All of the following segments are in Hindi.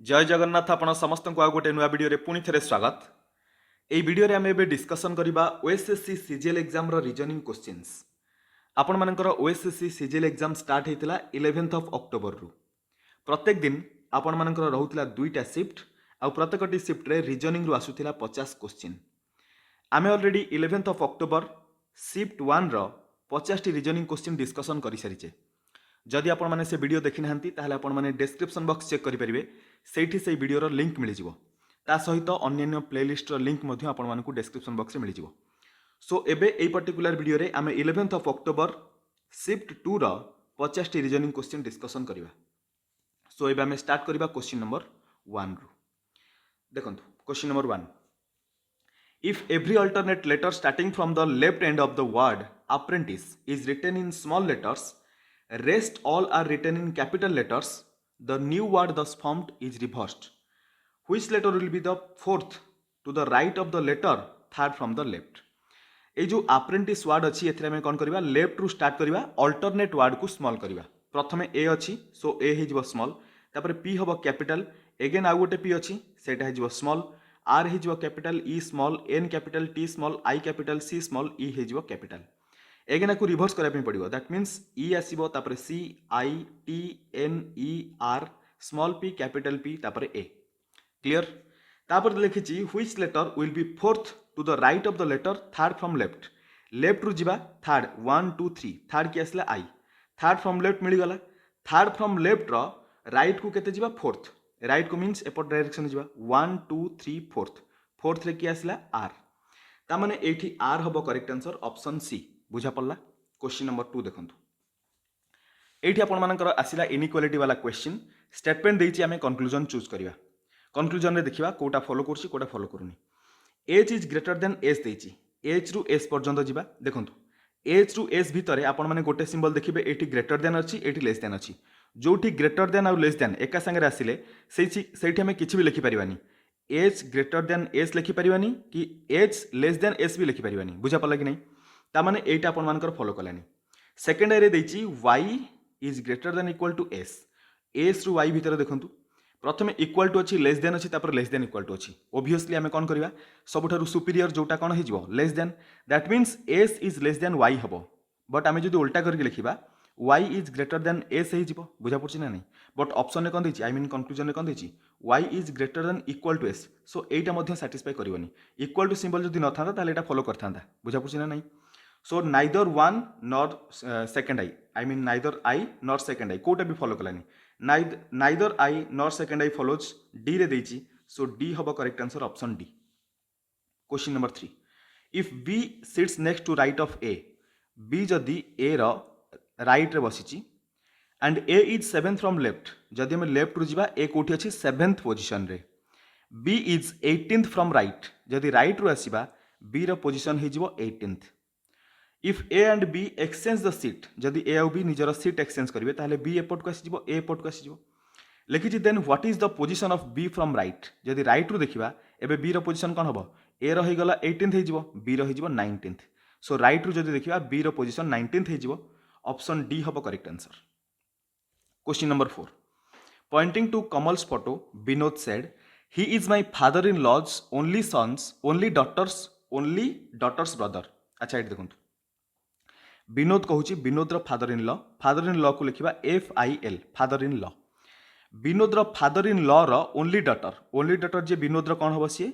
जय जगन्नाथ आपण समस्त को गोटे नुआ वीडियो पुणी थे स्वागत। यही वीडियो आम ए डिस्कसन करवा OSSC CGL exam reasoning questions. आपण मानकर ओएसएससी सीजीएल एग्जाम स्टार्ट होता 11th of अक्टोबर रु। प्रत्येक दिन आपण मानकर रहूला दुईटा शिफ्ट आ प्रत्येकटी शिफ्ट रे रीजनिंग रु आसुला 50 क्वेश्चन। आम already 11th of October shift 1 रो 50 रीजनिंग क्वेश्चन डिस्कसन कर सारीचे। जदि आपण माने से वीडियो देखि नाहंती ताहले आपण माने डिस्क्रिप्शन बॉक्स चेक करि परिबे, सेठी से वीडियो रो लिंक मिल जिवो। ता सहित अन्य प्लेलिस्ट रो लिंक मध्य आपण मानकु डिस्क्रिप्शन बॉक्स रे मिल जिवो। सो एबे एई पर्टिकुलर वीडियो रे आमे 11th of अक्टोबर शिफ्ट 2 रो 50 टी रीजनिंग क्वेश्चन डिस्कसन करिवा। सो एबे आमे स्टार्ट करिवा क्वेश्चन नंबर 1 रो। देखंतु question number 1, if every alternate letter starting from the left end of the word apprentice is written in small letters, rest all are written in capital letters, the new word thus formed is reversed. Which letter will be the fourth to the right of the letter third from the left? ये जो apprentice word अच्छी एथरे में कौन करिवा, लेफ्ट रु स्टार्ट करिवा, alternate word को स्मॉल करिवा। प्रथमे ए अच्छी सो ए हे जिवो स्मॉल, तापर पी हबो कैपिटल, अगेन आउ गोटे पी अच्छी सेटा हे जिवो स्मॉल, आर हे जिवो capital, E small, N capital, T small, I capital, C small, E हे जिवो कैपिटल। एगेन आपको रिभर्स करने पड़ो, दैट मीन्स ई आसो तापर C I T N E R small P capital P तापर ए। क्लियर? तापर लिखी which letter will be fourth to the right of the letter third from left. Left रु जीवा थर्ड 1 2 3, थर्ड की आसला आई, थर्ड फ्रॉम लेफ्ट मिलगला। थर्ड फ्रॉम लेफ्ट रो राइट को केते जीवा फोर्थ, राइट को मीन्स एपट डायरेक्शन जीवा 1 2 3 फोर्थ, फोर्थ रे की आसला आर। ता माने एठी आर हबो करेक्ट आंसर ऑप्शन सी। बुझा पड़ला? क्वेश्चन नंबर 2 देखंतु। एठी आपण मानकर आसिला इनइक्वालिटी वाला क्वेश्चन, स्टेटमेंट देइछि आमे कंक्लूजन चूज करिवा। कंक्लूजन रे देखिबा कोटा फॉलो करछि कोटा फॉलो करूनी। H is greater than S देइछि, एच रु एस पर्यंत जिबा। देखंतु एच रु एस भितरे आपण माने गोटे सिंबल देखिबे, एठी ग्रेटर देन अछि एठी लेस देन अछि। जोठी ग्रेटर देन और लेस देन एका संगे आसिले सेठी हमें किछि भी लिखि परिबानी, एच ग्रेटर देन एस लिखि परिबानी कि एच लेस देन एस भी लिखि परिबानी। बुझा पड़ला कि नहीं? तामाने एटा आपण मानकर फॉलो कलानी। सेकंड रे देछि y is greater than equal to s, s रु y भितर देखंतु प्रथमे इक्वल टू अछि, लेस देन अछि, तापर लेस देन इक्वल टू अछि। ऑब्वियसली हमें कोन करबा, सबठारु सुपीरियर जोटा कोन हे जिवो less than, that means s is less than y हबो। बट आमे जदि उल्टा करके लिखिबा y is greater than s हे जिवो। बुझा पड़छि ना नहीं? बट ऑप्शन ने कोन देछि, आई मीन कंक्लूजन ने कोन देछि y is greater than equal to s। So एटा मध्ये सैटिस्फाई करबोनी। इक्वल टू सिंबल जदि न थांता ताले एटा फॉलो करथांता। बुझा पड़छि ना नहीं? So neither one nor second I mean neither I nor second I Kota भी follow Kalani. neither I nor second I follows D रे देइछि, so D हबो correct answer option D। Question number 3, if B sits next to right of A, B जदि A रो राइट रे बसिछि and A is 7th from left, जदि हम लेफ्ट रु जिबा A कोठी अछि 7th पोजीशन रे। B is 18th from right, जदि राइट रु आसीबा B रो पोजीशन हे जिवो 18th। If A and B exchange the seat, जदि ए और बी निजर सीट एक्सचेंज करेंगे ताहले बी एपट को आसीजिवो ए एपट को आसीजिवो। लिखिछि then what is the position of B from right, जदि राइट रु देखिबा एबे बी रो पोजीशन कोन हबो, ए रो हे गला 18th हे जिवो, बी रो हे जिवो 19th। सो राइट रु जदि देखिबा बी रो पोजीशन 19th हे जिवो, ऑप्शन डी हबो correct answer. Question number 4, pointing to Kamal's photo Vinod said he is my father in law's only son's only daughter's brother. अच्छा एट देखंतु विनोद कहूँ विनोद फादर इन लॉ को लिखा FIL father in law. Vinod father in law रो ओनली डॉटर जे विनोद कौन हम सी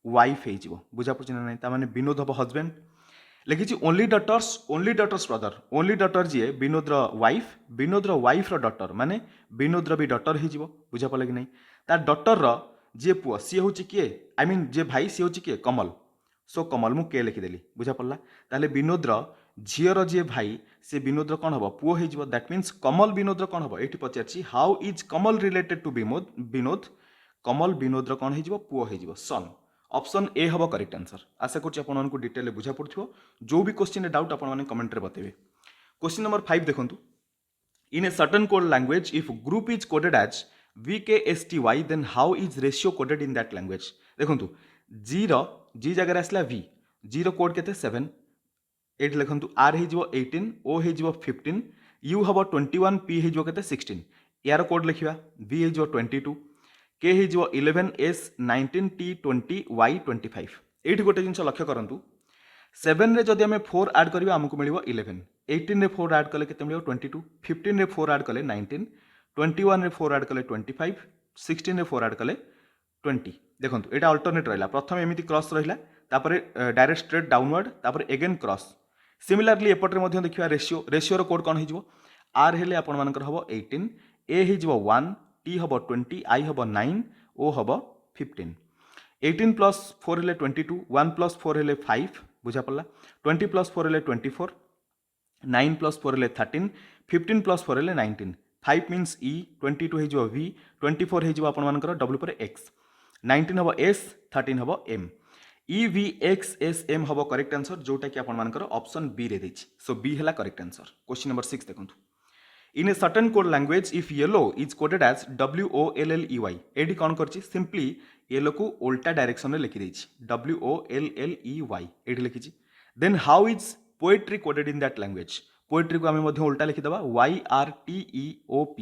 वाइफ हो। बुझा पड़ी ना नहीं? तामाने विनोद हम हजबैंड। लिखी only daughter's brother, only daughter जी Vinod wife, Vinod wife daughter माने विनोद भी डॉटर हो। बुझा पड़ा कि नहीं? तार डॉटर जी पुओ सी हूँ किए, आई मीन जे भाई सी हूँ किए कमल। सो कमल मु के लिखिदेली। बुझा पड़ा? ताहले विनोद झीर जी भाई से विनोद कौन हम पुओ हो। दैट मीन्स कमल विनोद कौन हम। ये पचार how is Kamal related to Vinod, Kamal Vinod कौन हो पुओ हो सन। ऑप्शन ए हम करेक्ट आंसर। आशा करूँ डिटेल बुझा पड़ो। जो भी क्वेश्चन डाउट आपने कमेंट रे बताइए। क्वेश्चन नंबर 5 देखो, in a certain code language if group is coded as VKSTY then how is ratio coded in that language. देखो जी जगह आसला V, जी रो कोड केते 7, एट लिखु आर हो 18, ओ हो 15, यू हम 21, पी हो 16। यार कोड लिखा V हो 22, के हो 11 S 19 T 20 Y 25 ये गोटे जिन लक्ष्य करूँ 7 रे जदि आम 4 आड करा आमको मिल 11 18 रे 4 आड कले के 22 15 रे 4 आड कले 19 21 रे 4 आड कले 25 16 रे 4 आड कले 20 देखो यहाँ अल्टरनेट रहा प्रथम एमती क्रॉस रहा डायरेक्ट स्ट्रेट डाउनवर्ड तापर एगेन क्रॉस सिमिलारली एपटे देखा रेशियो रेशियोर कोड कौन हो आर हेले आपण मानकर हम 18 ए हो 1 टी हम 20 आई हम 9 ओ हम 15 18 प्लस 4 हेले 22 1 प्लस 4 हेले 5 बुझा पड़ा 20 प्लस 4 हेले 24 9 प्लस 4 हेले 13 15 प्लस 4 हेले 19 5 मीन्स ई 22 हो v 24 हो आपण मानकर w पर x 19 हम s 13 हम m E V X S M हम करेक्ट आंसर जोटा कि आपण ऑप्शन बी रे देछि सो बी हैला करेक्ट आंसर क्वेश्चन नंबर 6 देखंतु in a certain code language if yellow is coded as WOLLEY एडी कौन करछि सिंपली येलो को उल्टा डायरेक्शन में लिखि देछि WOLLEY एडी लिखिछि then how is poetry coded in that language poetry को आमे मध्ये उल्टा लिखि दबा YRTEOP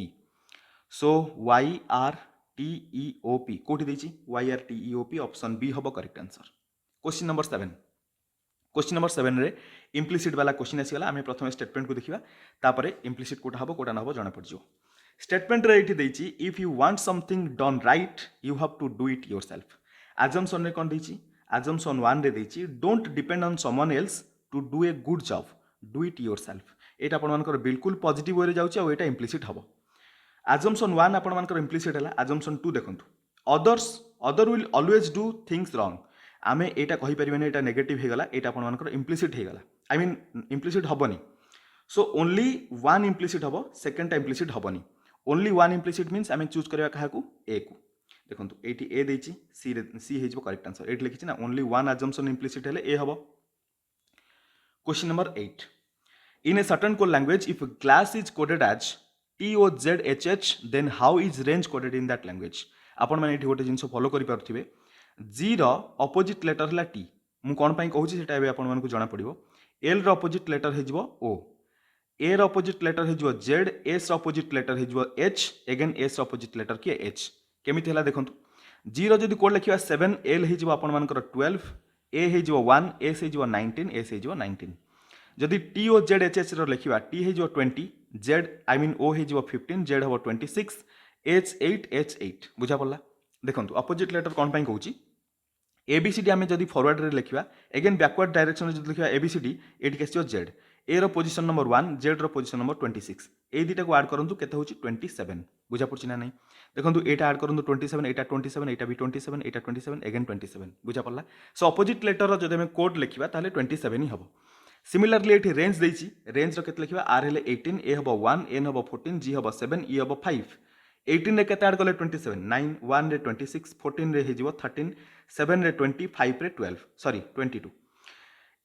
सो YRTEOP कोठी देछि YRTEOP ऑप्शन बी हम correct answer question number 7 question number 7 रे इम्प्लिसिट वाला क्वेश्चन आसीगला आमे प्रथम स्टेटमेंट को देखिबा तापरे इम्प्लिसिट कोटा हबो कोटा नहबो जाना पड़जो स्टेटमेंट रे एठी देछि if you want something done right you have to do it yourself assumption रे कोन देछि अजम्पशन 1 रे देछि don't depend on someone else to do a good job do it yourself एटा आपण मानकर बिल्कुल पॉजिटिव वे रे जाउछि आ एटा इम्प्लिसिट हबो अजम्पशन 1 आपण मानकर इम्प्लिसिट हला अजम्पशन 2 देखंतु other will always do things wrong आमे एटा कहि परिबेनी एटा नेगेटिव हे गला एटा आपण मानकर इम्प्लिसिट हे गला आई मीन इम्प्लिसिट हबनी सो ओनली वन इम्प्लिसिट हबो सेकंड टा इम्प्लिसिट हबनी ओनली वन इम्प्लिसिट मीन्स आमे चूज करबा काहा को ए को देखंतु एटी ए देछि सी हे जबो करेक्ट आंसर एटी लिखिछि ना ओनली वन अजम्पशन इम्प्लिसिट हेले ए हबो question number 8 in a certain code language if glass is coded as TOZHH then how is range coded in that language आपण माने एटी गोटे जिंस फॉलो करि पारथिबे जी रो अपोजिट लेटर है टी मु कौन पाई कहूँ से आपको जना पड़ो एल रो अपोजिट लेटर हो ओ ए रो अपोजिट लेटर हो जेड एस रो अपोजिट लेटर हो एच एगेन एस रो अपोजिट लेटर किए एच केमिति हला देखंतु जी रो जदि कोड लिखिबा 7 एल हो आपण मानकर 12 ए हो 1 एस हो 19 एस हो 19 जदि T O Z H H रो लिखिबा टी हो 20 जेड आई मीन ओ हो 15 जेड हो 26 एच 8 एच 8 बुझा पड़ला देखंतु अपोजिट लेटर कौन पाई कहूँ एबीसीडी आम जब फरवर्ड रे लिखा एगेन बैकवर्ड डायरेक्शन जो लिखा एबीसीडी एटी आस जेड ए रो पोजिशन नंबर 1 जेड रो पोजिशन नंबर 26 ए दुटा को आड करूँ के 27 बुझा पड़ी ना नहीं देखो एटा आड करूँ 27 एटा 27 एटा भी 27 एटा 27 एगेन 27 बुझा पड़ा सो अपोजिट लेटर जब आम कोड लिखा 27 ही हम सिमिलरली ये रेंज देछि रेंज रो केते लिखा आर हेले 18 ए हम 1 एन हम 14 जी हम 7 ई हम 5 18 रे केते ऐड कले 27 9 1 रे 26 14 रे हेजिवो 13 7 रे 20 5 रे 12 सॉरी 22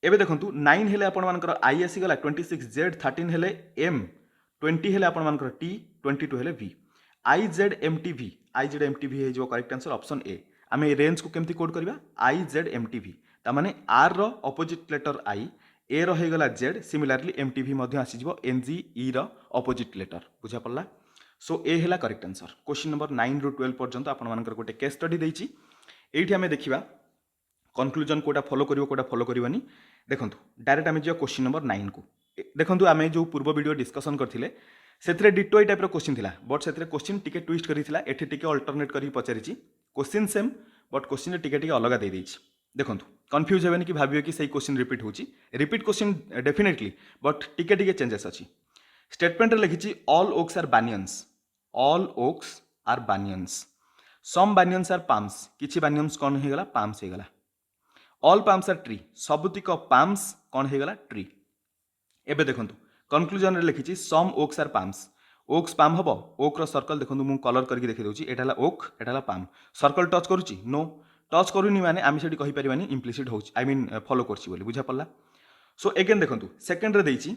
एबे देखंतु 9 हेले आपण मानकर आई आसी गला 26 जेड 13 हेले एम 20 हेले आपण मानकर टी 22 हेले वी आई जेड एमटीवी हेजिवो करेक्ट आंसर ऑप्शन ए आमे रेंज को केमती कोड करबा आई जेड एमटीवी ता माने आर रो अपोजिट लेटर आई ए रो हे गला जेड सिमिलरली एमटीवी मध्ये आसी जिवो एनजी ई रो अपोजिट लेटर बुझा पड़ला सो ए हैला करेक्ट आंसर क्वेश्चन नंबर 9 रु 12 पर्यंत आपण मानकर गोटे केस स्टडी देछि एठी हमें देखिबा कंक्लूजन कोटा फॉलो करिवो कोटा फॉलो करिवनी देखंतु डायरेक्ट हमें जो क्वेश्चन नंबर 9 को देखंतु हमें जो पूर्व वीडियो डिस्कशन करथिले सेथरे डिटो ए टाइप रो क्वेश्चन थिला बट सेथरे क्वेश्चन टिके ट्विस्ट करिथिला एठी टिके अल्टरनेट करी पचारिछि क्वेश्चन सेम बट क्वेश्चन टिके टिके अलग दे देछि देखंतु कंफ्यूज हेबेनी कि भाबियो कि सही क्वेश्चन रिपीट होछि रिपीट क्वेश्चन डेफिनेटली बट टिके टिके चेंजेस अछि स्टेटमेंट रे लिखिछि all oaks are banyans all oaks are banians some banians are palms किछि banians कौन हे गला palms हे गला all palms are tree सबुतिक palms कौन हे गला tree एबे देखंतु कंक्लूजन रे लिखिछि some oaks are palms oaks palm हबो oak रो सर्कल देखंतु मु कलर करके देखि दउछि एटा हला oak एटा हला palm सर्कल टच करूछि नो टच करूनी माने आमी सेठी कहि परिबानी इम्प्लिसिट होछि आई मीन फॉलो करछि बोली बुझा पड़ला सो एगेन देखंतु सेकंड रे देछि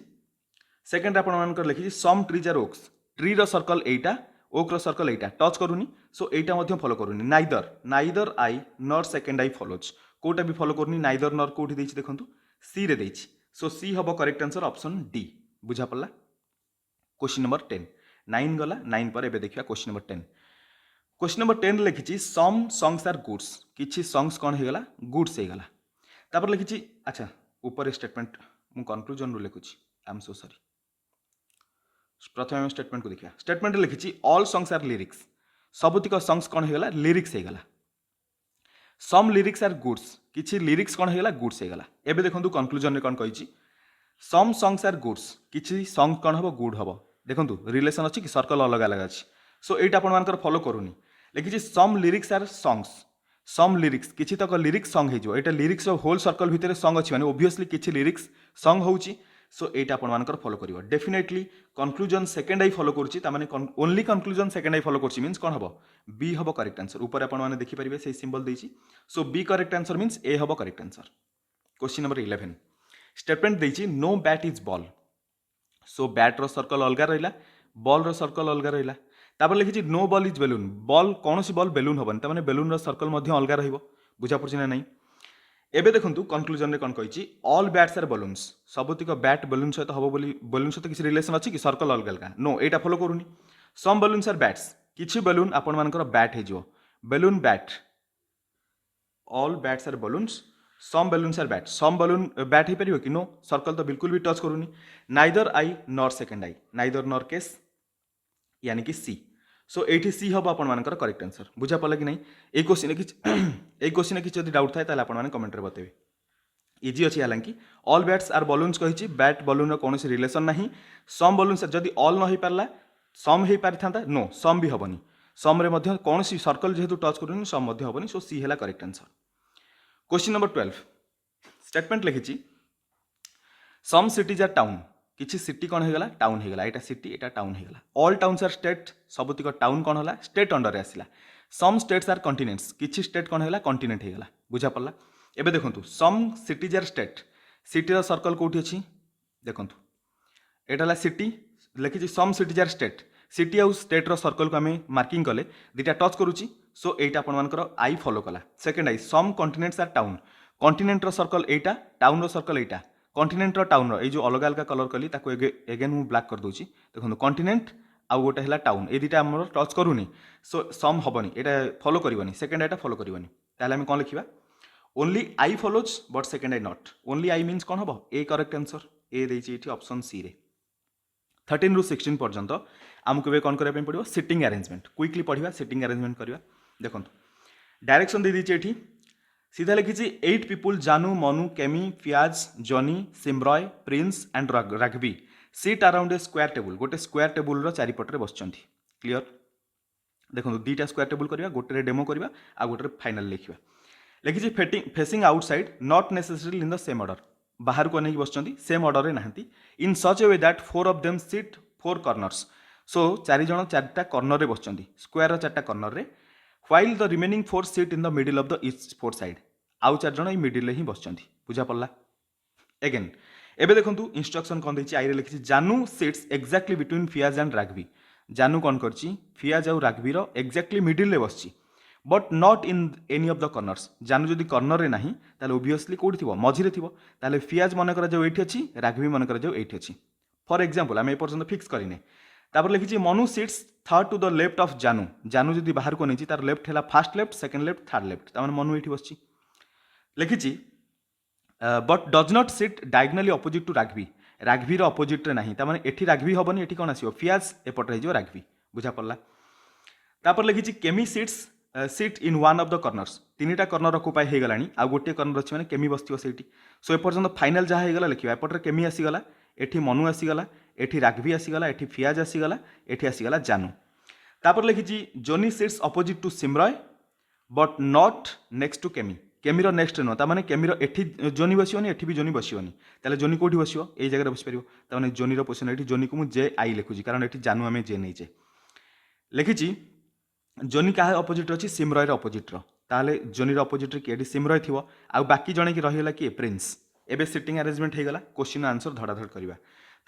सेकंड आपण मानकर लिखिछि some trees are oaks tree रो सर्कल एटा ओक रो सर्कल एटा टच करूनी सो एटा मध्य फॉलो करूनी neither I nor second I follows कोटा भी फॉलो करूनी नाइदर नॉर कोठी देछि देखंतु सी रे देछि सो सी हबो करेक्ट आंसर ऑप्शन डी बुझा पड़ला क्वेश्चन नंबर 10 9 गला 9 पर एबे देखिया क्वेश्चन नंबर 10 क्वेश्चन नंबर 10 लिखी सम सॉन्ग्स आर गुड्स किछि सॉन्ग्स कौन हो गला गुड्स हो गला तापर लिखी अच्छा ऊपर स्टेटमेंट मु कंक्लूजन रु लिखुछि आई एम सो सॉरी प्रथम स्टेटमेंट को देखिए स्टेटमेंट लिखी ऑल सॉन्ग्स आर लिरिक्स सबुतिक सॉन्ग्स कौन हो गला लिरिक्स हो गला सम लिरिक्स आर गुड्स किछि लिरिक्स कौन हो गला गुड्स हो गला एबे देखंतु कंक्लूजन रे कौन कहिछि सम सॉन्ग्स आर गुड्स किछि सॉन्ग कौन हबो गुड हबो देखंतु रिलेशन अछि कि सर्कल अलग अलग अछि सो एटा आपण मानकर फॉलो करूनी लिखिछि some lyrics are songs some lyrics किछि तक लिरिक्स सॉन्ग हे जो एटा लिरिक्स होल सर्कल भितर सॉन्ग अछि माने ऑब्वियसली किछि लिरिक्स सॉन्ग होउछि सो एटा आपण मानकर फॉलो करिवो definitely conclusion second I follow करूछि ता माने only conclusion second I follow करूछि मींस कोन हबो बी हबो करेक्ट आंसर ऊपर आपण माने देखि परिबे से सिंबल देछि so B correct answer means A हबो correct answer question number 11 statement देछि no bat is ball so bat रो सर्कल अलगा रहिला बॉल रो सर्कल अलगा रहिला तापर लिखिछि no ball is balloon ball कोनोसी बॉल बेलून हबन त माने बेलून रो सर्कल मध्ये अलगा रहिबो बुझा पड़छि ना नहीं एबे देखंतु कंक्लूजन रे कोन कहिछि ऑल बैट्स आर बलून्स सबुतिक बैट बेलून सहित हबो बोली बेलून सहित किछि रिलेशन अछि कि सर्कल अलगा अलगा नो एटा फॉलो करूनी सम बेलून्स आर बैट्स किछि बेलून आपण मानकर बैट हे जो balloon bat all bats are balloons some balloons are bat some balloon bat हे परियो कि नो सर्कल तो बिल्कुल भी टच करूनी neither I nor second I neither nor case यानी कि सी सो एठी सी हबो आपण मानकर करेक्ट आंसर बुझा पड़ला कि नहीं ए क्वेश्चन कि जदि डाउट थाए ताले आपण माने कमेंट रे बतेबे इजी अछि हालांकि ऑल बैट्स आर बलून्स कहिछि बैट बलून रो कोनोसी रिलेशन नाही सम बलून्स जदि ऑल न होई परला सम होई पारिथांता नो सम भी हबनी सम रे मध्ये कोनोसी सर्कल जेहेतु टच करूनी सम मध्ये हबनी सो सी हैला correct answer question number 12 statement लिखिछि सम सिटीज आर टाउन किछि सिटी कौन होगला टाउन होगला एटा सिटी एटा टाउन होगला ऑल टाउन्स आर स्टेट सबुतिक टाउन कौन होला स्टेट अंडर आसिला सम स्टेट्स आर कॉन्टिनेंट्स किछि स्टेट कौन होगला कॉन्टिनेंट होगला बुझा पड़ला एबे देखंतु some cities are state city रो सर्कल कोठी अछि देखंतु एटा ला सिटी लिखिछि some cities are state city आउ स्टेट रो सर्कल को हमें मार्किंग कले दिटा टच करूछि सो एटा आपण मानकर आई फॉलो कला second I some continents are town continent रो सर्कल एटा टाउन रो सर्कल एटा कॉन्टिनेंट रो टाउन रो ए जो अलग अलग कलर कली ताको एगेन मु ब्लैक कर दोछि देखंतु कॉन्टिनेंट आउ गोटे हला टाउन ए दिटा हमर टच करूनी सो सम हबनी एटा फॉलो करिवनी सेकंड एटा फॉलो करिवनी ताले हम कोन लिखिबा only I follows but second I not only I means कोन हबो ए करेक्ट आंसर ए देछि एठी ऑप्शन सी रे 13 रु 16 पर्यंत हमकु बे कोन करबे पड़िबो सिटिंग अरेंजमेंट क्विकली पढिबा सिटिंग अरेंजमेंट करिबा देखंतु डायरेक्शन दे दिछि एठी सीधा लिखी 8 people Janu Manu Kemi Fiaz Johnny Simroy Prince and Raghavi sit around a square table गोटे स्क्वायर टेबुल रो चारिपटे बसचंती क्लियर देखो दीटा स्क्वायर टेबुल करबा गोटे डेमो करबा आ गोटे फाइनल लिखिबा लिखी facing outside not necessary in the same order बाहर को नहीं बसचंती सेम ऑर्डर रे नाहंती in such a way that 4 of them sit 4 corners so चारि जण चारटा कॉर्नर रे बसचंती स्क्वायर रो चारटा कॉर्नर रे while the remaining 4 sit in the middle of the each 4 side आउ चार जण ई मिडिल ही बसचंती बुझा पड़ला अगेन एबे देखंतु इंस्ट्रक्शन कोन दैछि आई रे लिखिछि Janu sits exactly between Fiaz and Raghavi Janu कोन करछि फियाज और राघवी रो एक्जेक्टली मिडिल रे बसछि but not in any of the corners Janu जदी कॉर्नर रे नाही ताले ऑब्वियसली कोठी थिबो मझी रे थिबो ताले फियाज मन कर जो एठी अछि राघवी मन कर जो एठी अछि फॉर एग्जांपल हम ए पर्यंत फिक्स करिने तापर लिखिछि Manu sits third to the left of Janu Janu जदी बाहर को नहीं तार लेफ्ट हैला first left second left third left तार मनु एठी बसछि लिखिछि but does not sit diagonally opposite to Raghavi Raghavi रो ऑपोजिट रे नाही ता माने एठी राघवी हबनी एठी कोन आसीबो फियाज एपट रे जो राघवी बुझा पड़ला तापर लिखिछि Kemi sits sit in one of the corners तीनटा कॉर्नर ऑक्युपाई हे गलानी आ गोटे कॉर्नर अछि माने केमी बसतियो सेठी सो ए पर्यंत फाइनल जहा हे गला लिखिबा एपट रे केमी आसी गला एठी मनु आसी गला एठी राघवी आसी गला एठी फियाज आसी गला एठी आसी गला जानू तापर लिखिछि Johnny sits opposite to Simroy but not next to Kemi केमीर नेक्स्ट न ता माने केमीर एठी जोनी बसियोनी एठी भी जोनी बसियोनी ताले जोनी कोठी बसियो ए जगह रे बसि परियो ता माने जोनी रो पोजीशन एठी जोनी को मु जे आई लिखुजी कारण एठी जानू हमें जे नैचे लिखिछि जोनी का ऑपोजिट अछि सिमरॉय रो ऑपोजिट रो ताले जोनी रो ऑपोजिट रे केडी सिमरॉय थिवो आ बाकी जणे की रहिला कि प्रिंस एबे सिटिंग अरेंजमेंट हे गला क्वेश्चन आंसर धड़ा धड़ करबा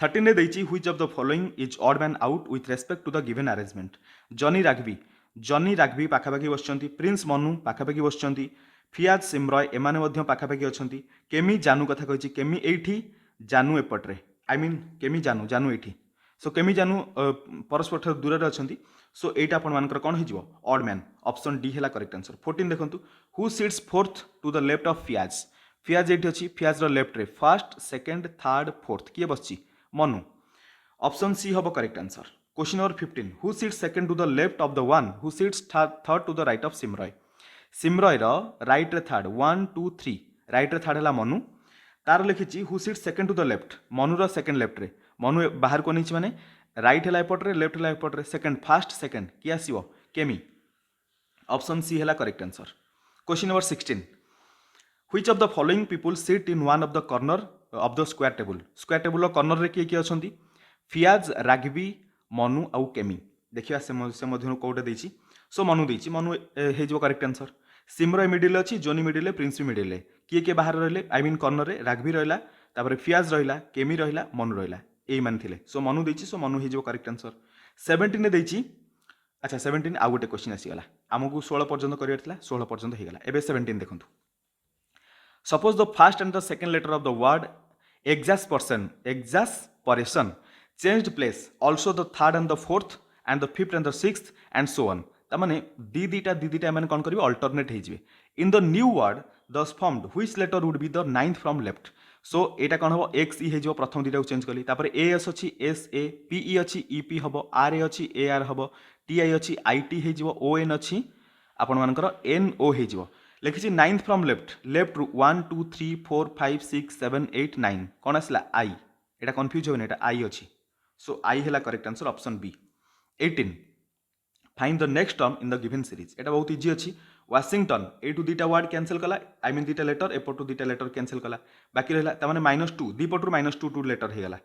13 रे दैछि which of the following is odd man out with respect to the given arrangement Johnny Raghavi पाखापाखी बसचंती प्रिंस मनु पाखापाखी बसचंती फियाज सिमरॉय एमाने मध्य पाखापाखी अछंती केमी जानू कथा कहिछि केमी एठी जानू एपट रे आई मीन केमी जानू एठी सो केमी जानू परस्पर दूर रे अछंती सो एटा आपण मानकर कोन हिजो ऑड मैन ऑप्शन डी हैला करेक्ट आंसर 14 देखंतु who sits fourth to the left of Fiaz Fiaz एठी अछि फियाज रो लेफ्ट रे फर्स्ट सेकंड थर्ड फोर्थ किए बसछि मनु ऑप्शन सी हबो correct answer question number 15 who sits second to the left of the one who sits third to the right of Simroy Simroy रो राइट रे थर्ड 1 2 3 राइट रे थर्ड हैला मनु तार लिखिछि who sits second to the left Manu रो सेकंड लेफ्ट रे मनु बाहर को नहीं माने राइट है एपटे लेफ्ट है एपटे सेकंड फास्ट सेकंड किए आसो केमी ऑप्शन सी है correct answer question number 16 which of the following people sit in one of the corner of the square table corner रे किए अच्छा फियाज राघवी मनु आउ केमी देखिए से मध्य कौटे देछि सो मनु देछि मनु हो करेक्ट आंसर सिमरय मिडिल अच्छी जोनी मिडिल प्रिंस भी मिडिल किए बाहर रहिले आई मीन कॉर्नर रे राघवी रहिला तापर फियाज रहिला केमी रहिला मनु रहिला यही मान थे सो मनु देछि सो मनु हो करेक्ट आंसर 17 देछि अच्छा 17 आउ गोटे क्वेश्चन आसीगला आमको 16 पर्यंत करियर थिला 16 पर्यंत हेगला एबे 17 देखंतु suppose the first and the second letter of the word exasperation changed place also the third and the fourth and the fifth and the sixth and so on तामाने दीटा माने कोन करिवे अल्टरनेट हेजिवे in the new word thus formed which letter would be the ninth from left so एटा कौन हम एक्स इ हो प्रथम दुटा चेंज कली तापर ए एस अच्छी एस ए पी इ अच्छी इ पी हम आर ए अच्छी ए आर हम टी आई अच्छी आई टी हो ओ एन अच्छी आपण मानकर एन ओ हो लिखी नाइन्थ फ्रॉम लेफ्ट लेफ्ट 1 2 3 4 5 6 7 8 9 कौन आसला आई एटा कन्फ्यूज होनी एटा आई अच्छी सो आई है correct answer option B 18 find the next term in the given series एटा बहुत इजी अच्छी वाशिंगटन एटू दुटा वर्ड कैंसिल कला आई मीन दुटा लेटर एपटू दुटा लेटर कैंसिल कला बाकी रहा ताने -2 दीपटू -2 लेटर होगला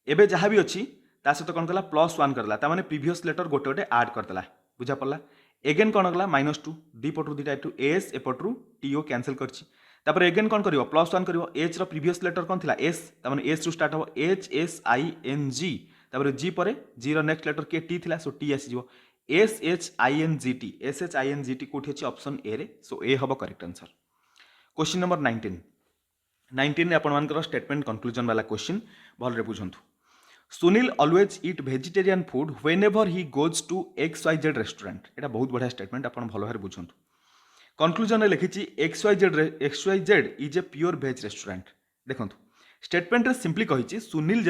एबे जहाँ भी अच्छी ता सहित कौन कला +1 करला ताने प्रीवियस लेटर गोटे गोटे आड करदेला बुझा पड़ला एगेन कौन कला -2 दीपटू दुटा एटू एस एपटू टीओ कैंसिल करछि तापर एगेन कौन करिवो +1 करिवो एच रो प्रीवियस लेटर कौन थिला एस ताने एस रु स्टार्ट हो H S I N G तापर जी परे जी रो नेक्स्ट लेटर के टी थिला सो टी आसीजो S H I N G T कौटी अच्छी ऑप्शन ए रे सो ए हम करेक्ट आंसर क्वेश्चन नंबर 19 आपण स्टेटमेंट कंक्लूजन वाला क्वेश्चन भल बुझंतु Sunil always eat vegetarian food whenever he goes to XYZ restaurant एटा बहुत बढ़िया स्टेटमेंट आपण भल भाव बुझंतु कंक्लूजन लिखी XYZ is a pure veg restaurant देखंतु स्टेटमेंट रे सिंपली कहिछि सुनील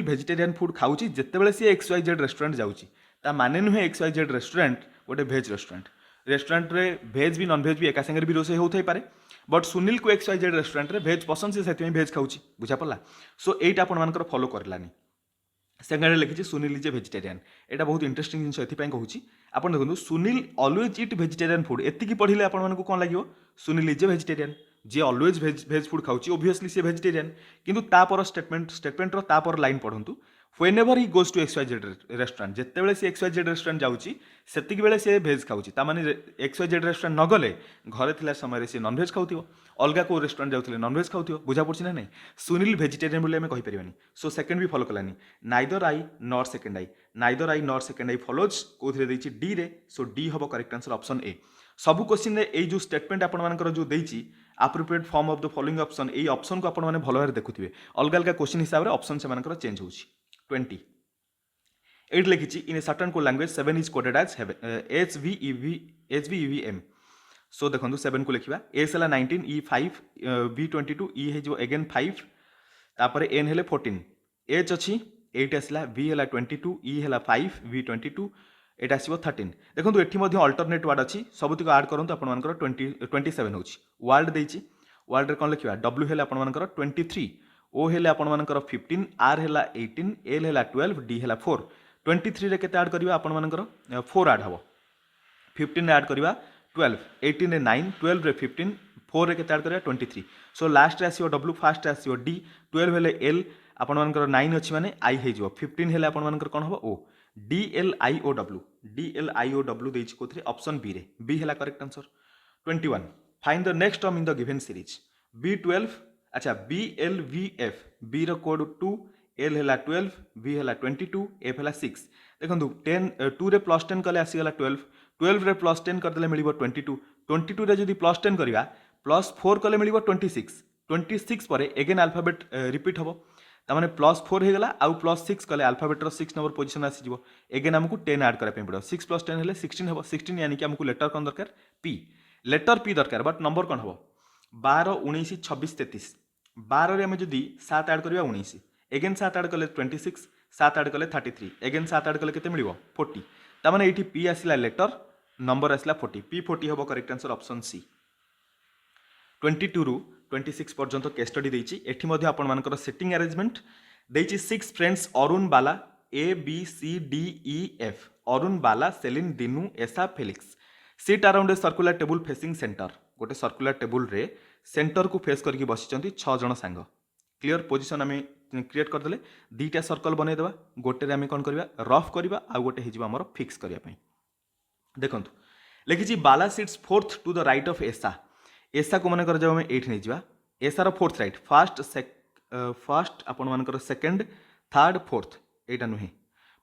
वेजिटेरियन फूड खाउछि जेतेबेले सी XYZ रेस्टोरेंट जाउछि ता माने नुहे XYZ रेस्टोरेंट गोटे भेज रेस्टोरेंट रे भेज भी नॉन भेज भी एका संगे भी रोसे होथाई पारे बट सुनील को XYZ रेस्टोरेंट रे भेज पसंद से सेति भेज खाउछि बुझा पड़ला सो एटा आपण मानकर फॉलो करलानी सेकेंड लिखी सुनील इज ए भेजिटेरियन एटा बहुत इंटरेस्टिंग जिनिस एथि पई कहूछि आपण देखंतु Sunil always eat vegetarian food एतिकी पढिले आपण मानकु कोन लागिवो सुनील इज ए भेजिटेरियन जे ऑलवेज भेज फूड खाउछि ऑब्वियसली से भेजिटेरियन किंतु तापर स्टेटमेंट रो तापर लाइन पढंतु whenever he goes to XYZ restaurant जेतेबेले से XYZ रेस्टोरेंट जाउछि सेतिकी बेले से भेज खाउछि ता माने XYZ रेस्टोरेंट न गले घरे थिला समय से नॉन भेज खाउथिबो अलगा को रेस्टोरेंट जाउथिले नॉन भेज खाउथिबो बुझा पड़छि ना नहीं सुनील वेजिटेरियन बोले हमें कहि परिबानी सो सेकंड भी फॉलो कलानी neither I nor second I follows कोथरे दैछि डी रे सो डी हबो correct answer option A sub question रे ए जो स्टेटमेंट आपण मानकर जो दैछि appropriate form of the following option A option को आपण माने भलो भारे देखुथिबे अलगा अलगा क्वेश्चन हिसाब रे ऑप्शन से मानकर चेंज होछि 20 8 लिखी in a certain code language 7 is coded as HVEVM so देखो 7 को लिखा एस है 19 E 5 V 22 E है अगेन 5 तापर N है 14 H अच्छी 8 आसला V है 22 E है 5 V 22 एटा आसो 13 देखो ये अल्टरनेट वार्ड अच्छी सबुतिक आड करूँ आपर 27 हो वार्ड देती वार्ड रे कौन लिखा W है आपर 23 O है आपर 15 R है 18 L है 12 D है 4 23 रे केते ऐड करबा आपण मानकर 4 ऐड हबो 15 रे ऐड करबा 12 18 रे 9 12 रे 15 4 रे केते ऐड करबा 23 सो लास्ट रे आसीओ W फर्स्ट रे आसीओ D 12 हेले L आपण मानकर 9 अछि माने I हे जिवो 15 हेले आपण मानकर कोन हबो O DLIOW देछि कोथरे ऑप्शन बी रे बी हेला correct answer 21 find the next term in the given series B12 अच्छा BLVF B रो कोड 2 L है 12 V है 22 F है 6 देखो 10 2 रे प्लस 10 कले आसीगला 12 रे प्लस 10 करदेले मिलिबो 22 रे जदि प्लस 10 करिवा प्लस 4 कले मिलिबो 26 पर एगेन अल्फाबेट रिपीट हबो तामाने +4 होगला आउ +6 कले अल्फाबेटर 6 नंबर पोजिशन आसीज एगेन आमको 10 ऐड करने पड़ो 6 + 10 हेले 16 हम 16 यानी कि आमको लेटर कौन दरकार पी लेटर पी दरकार बट नंबर कौन हम 12 19 26 33 12 रे जदि 7 ऐड करवा 19 एगेन 7 ऐड कले 26 7 ऐड कले 33 एगेन 7 ऐड कले केते मिलिबो 40 तामाने एठी पी आसिला लेटर नंबर आसिला 40 पी 40 हम करेक्ट आंसर ऑप्शन सी 22 रु 26 पर्यंत केस स्टडी देछि एठी मध्ये आपण मानकर सेटिंग अरेंजमेंट देछि 6 friends Arun Bala A B C D E F Arun Bala Celine Dinu Esha Felix sit around a circular table facing centre गोटे सर्कुलर टेबल रे सेंटर को फेस करके बसिचंती 6 जण सांग क्लियर पोजीशन आम क्रिएट करदेले दीटा सर्कल बनई देबा गोटे रे आम कौन करबा रफ करबा आ गोटे हेजिबा हमर फिक्स करिया पई देखंतु लिखिछि Bala sits fourth to the right of Esha Esha को मन कर जब हमें 8 नहीं जावा एसा रो फोर्थ राइट फर्स्ट आपण मानकर सेकंड थर्ड फोर्थ एटा नुहे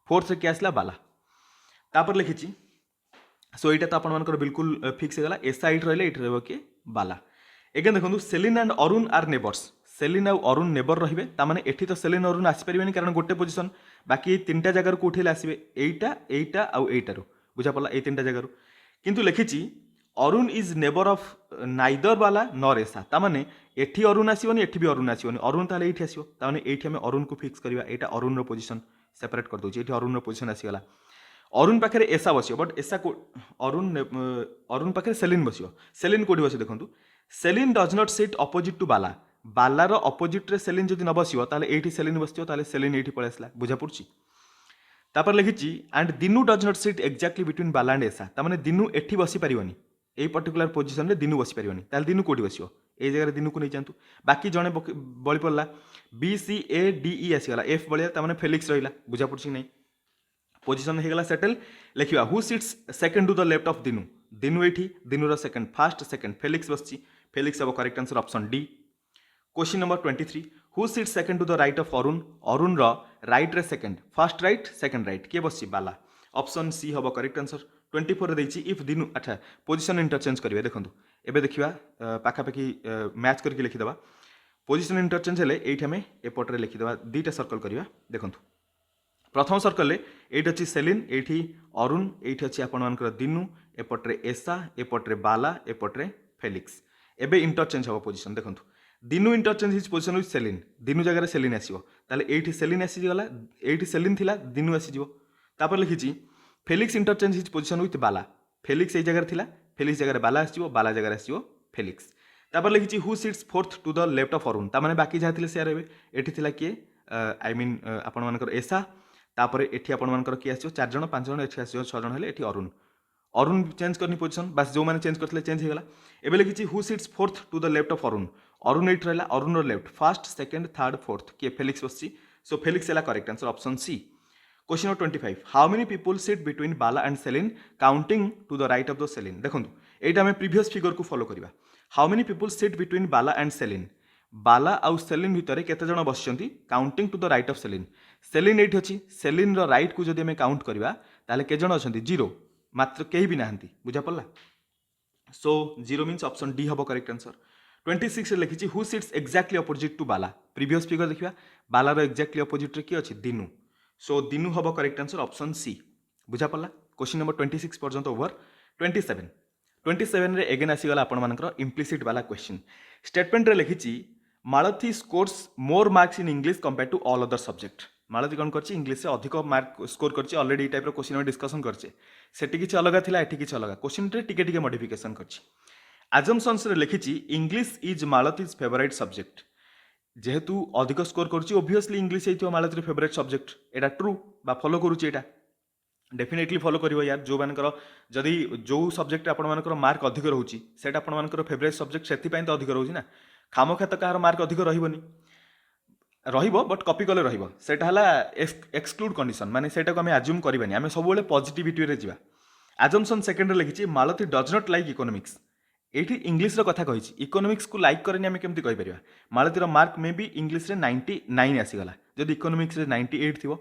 फोर्थ रे क्या आसला बाला तापर लिखिछि सो एटा तो आपण मानकर बिल्कुल फिक्स हो गला एसा 8 रहले 8 रहबो के बाला एगेन देखंतु Celine and Arun are neighbours Celine और अरुण नेबर रहिबे ता माने एठी तो सेलिन अरुण आसी परिबेनी कारण गोटे पोजीशन बाकी तीनटा जगह को उठेले आसीबे एटा एटा आ एटा रो बुझा पड़ला ए तीनटा जगह रो किंतु लिखिछि Arun is neighbour of neither Bala nor Esha ता माने एठी अरुण आसीबोनी एठी भी अरुण आसीबोनी अरुण ताले एठी आसीबो ता माने एठी हम अरुण को फिक्स करबा एटा अरुण रो पोजीशन सेपरेट कर दोछि एठी अरुण रो पोजीशन आसी गला अरुण पाखे एसा बसियो बट एसा को अरुण पाखे सेलिन बसियो सेलिन कोठी बसियो देखंतु Celine does not sit opposite to Bala बालार अपोजिट रे सेलिन जदि न बसियो ताले एठी सेलिन बसियो ताले सेलिन एठी पळे आसला बुझा पड़छि तापर लिखिछि एंड दिनु does not seat exactly between Bala and एसा ता माने दिनु एठी बसि परिबोनी ए पर्टिकुलर पोजीशन रे दिनु बसि परिबोनी ताले दिनु कोठी बसियो ए जगह रे दिनु को नै जांतु बाकी जणे बळी पड़ला B C A D E आसी गला एफ बळिया ता माने फेलिक्स रहिला बुझा पड़छि नै पोजीशन हे गला सेटल लिखिबा who sits second to the left of Dinu Dinu एठी दिनु रो सेकंड फर्स्ट सेकंड फेलिक्स बसछि फेलिक्स अब correct answer option D question number 23 who sits second to the right of Arun Arun रो राइट रे second first right second right के बसछि बाला ऑप्शन सी हबो करेक्ट आंसर 24 रे दैछि इफ दिनु अच्छा पोजीशन इंटरचेंज करिवे देखंतु एबे देखिबा पाखा पाखी मैच करके लिखि देबा पोजीशन इंटरचेंज हेले एठी हमें एपट रे लिखि देबा दीटा सर्कल करिवा देखंतु प्रथम सर्कल ले एठी अछि सेलिन एठी अरुण एठी अछि आपण मानकर दिनु एपट रे एसा एपट रे बाला एपट रे फेलिक्स एबे इंटरचेंज हबो पोजीशन देखंतु Dinu interchange his position with Celine Dinu जगह रे सेलिन आसीबो ताले एठी सेलिन आसी गला एठी सेलिन थिला दिनु आसी जिवो तापर लिखिछि Felix interchange his position with Bala Felix ए जगह रे थिला फेलिक्स जगह रे बाला आसीबो बाला जगह रे आसीबो फेलिक्स तापर लिखिछि who sits fourth to the left of Arun ता माने बाकी जा थिले शेयर हेबे एठी थिला के आई मीन आपण मानकर एसा तापर एठी आपण मानकर के आसीबो 4 जण 5 जण एठी आसीबो 6 जण हेले एठी अरुण अरुण चेंज करनी पोजीशन बस जो माने चेंज करथले चेंज हेगला एबे लिखिछि who sits fourth to the left of Arun Arun एट रहला अरुण रो left first second third fourth के फेलिक्स बसछि सो फेलिक्स हैला correct answer option C question number 25 how many people sit between Bala and Celine counting to the right of the Celine देखंतु एटा हमें प्रीवियस फिगर को फॉलो करबा how many people sit between Bala and Celine बाला आउ सेलिन भितरे केते जण बसचंती counting to the right of Celine Celine एठी अछि सेलिन रो राइट को जदि हमें काउंट करबा ताले के जण अछंती 0 मात्र केही भी नाहंती बुझा पड़ला सो 0 मीन्स ऑप्शन डी हबो करेक्ट आंसर 26 रे लिखिछि who sits exactly opposite to बाला प्रीवियस फिगर देखिबा बाला रो एक्जेक्टली अपोजिट रे की अछि दिनु सो दिनु हबो करेक्ट आंसर ऑप्शन सी बुझा पड़ला क्वेश्चन नंबर 26 पर्यंत ओवर 27 रे अगेन आसी गला आपण मानकर इम्प्लिसिट वाला क्वेश्चन स्टेटमेंट रे लिखिछि Malati scores more marks in English compare to all other subject Malati कौन करछि इंग्लिश से अधिक मार्क स्कोर करछि ऑलरेडी टाइप रो क्वेश्चन में डिस्कशन करछे सेठी किछि अलग थिला एठी किछि अलग क्वेश्चन रे टिके टिके मॉडिफिकेशन करछि अजम्पशंस रे लिखिछि English is Malati's favourite subject जेहेतु अधिक स्कोर करछि ऑब्वियसली इंग्लिश हेतियो मालतीर फेवरेट सब्जेक्ट एटा ट्रू बा फॉलो करूछि एटा डेफिनेटली फॉलो करिवो यार जो मानकर जदि जो सब्जेक्ट आपण मानकर मार्क अधिक रहउछि सेटा आपण मानकर फेवरेट सब्जेक्ट सेति पय तो अधिक रहउछि ना खामोखा तो कार मार्क अधिक रहिबोनी रहिबो बट कॉपी कले रहिबो सेटा हला एक्सक्लूड कंडीशन माने सेटा को हमें अज्यूम करबानी हमें सब बेले पॉजिटिविटी रे जिबा अजम्पशन सेकंड रे लिखिछि मालती डज नॉट लाइक इकोनॉमिक्स एठी इंग्लिश रो कथा कहिछि इकोनॉमिक्स को लाइक करनी हमें केमति कहि परिबा मालती रो मार्क मे बी इंग्लिश रे 99 आसी गला जदि इकोनॉमिक्स रे 98 थिबो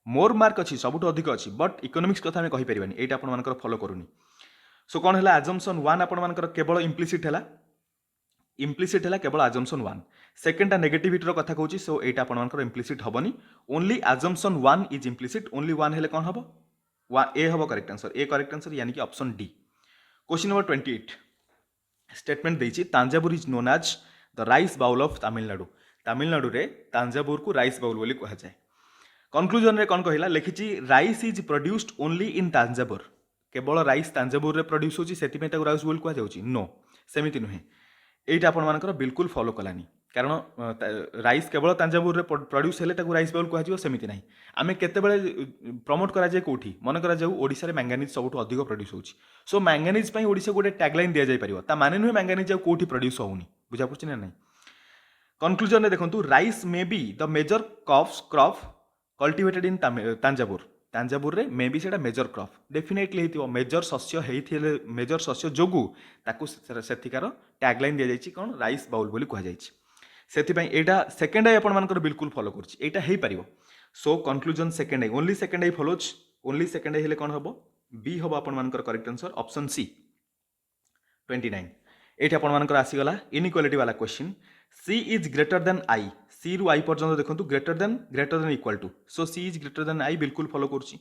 मोर मार्क अछि सबुठ अधिक अछि बट इकोनॉमिक्स कथा हमें कहि परिबानी एटा आपण मानकर फॉलो करूनी सो कोन हला अजम्पशन 1 आपण मानकर केवल इम्प्लिसिट हला केवल अजम्पशन 1 सेकेंडटा नेगेटिविटी कथा कहूँ सो यहाँ आपर इम्प्लिसिट हेनी only assumption 1 is implicit only 1 हेले कौन हम ए हम करेक्ट आंसर ए करेक्ट आंसर यानी कि option D. Question number 28 statement देछि Thanjavur is known as the rice bowl of Tamil Nadu. Tamil Nadu रे तांजावुर को राइस बाउल बोली कहा जाए। कंक्लूजन रे कौन कहला लिखिछि rice is produced only in Thanjavur केवल राइस तांजावुर रे प्रोड्यूस होछि सेति में ताको राइस बाउल कहा जाउछि नो सेमिति नुहे एटा आपण मानकर बिल्कुल फॉलो कलानी कारण राइस केवल तांजावुर रे प्रोड्यूस हेले ताको राइस बाउल कहा जिवो सेमिति नाही। आमे केते बेले प्रमोट करा जाय कोठी मन करा जाऊ ओडिसा रे मैंगानीज सबुठ अधिक प्रोड्यूस होछि सो मैंगानीज पई ओडिसा गोटे टैगलाइन दिया जाय परिबो ता माने नुहे मैंगानीज जाऊ कोठी प्रोड्यूस होउनी बुझा पड़छि ना नाही। कंक्लूजन रे देखंतु rice may be the major crop cultivated in Thanjavur Thanjavur रे मे बी सेटा मेजर क्रॉप डेफिनेटली हेतिबो मेजर शस्य हेइथिले मेजर शस्य जोगु ताकू सेथिकार टैगलाइन दिया जायछि कोन राइस बाउल बोली कहा जायछि सेथिपई एटा सेकेंड आई आपण मानकर बिल्कुल फॉलो करछि एटा हेइ परिबो so conclusion second I only second I follows only second I हेले कोन हबो बी हबो आपण मानकर करेक्ट आंसर ऑप्शन सी 29 एटा आपण मानकर आसी गला इनइक्वालिटी वाला question C is greater than I C रु आई पर्यंत देखंतु greater than equal to so C is greater than I बिल्कुल फॉलो करछि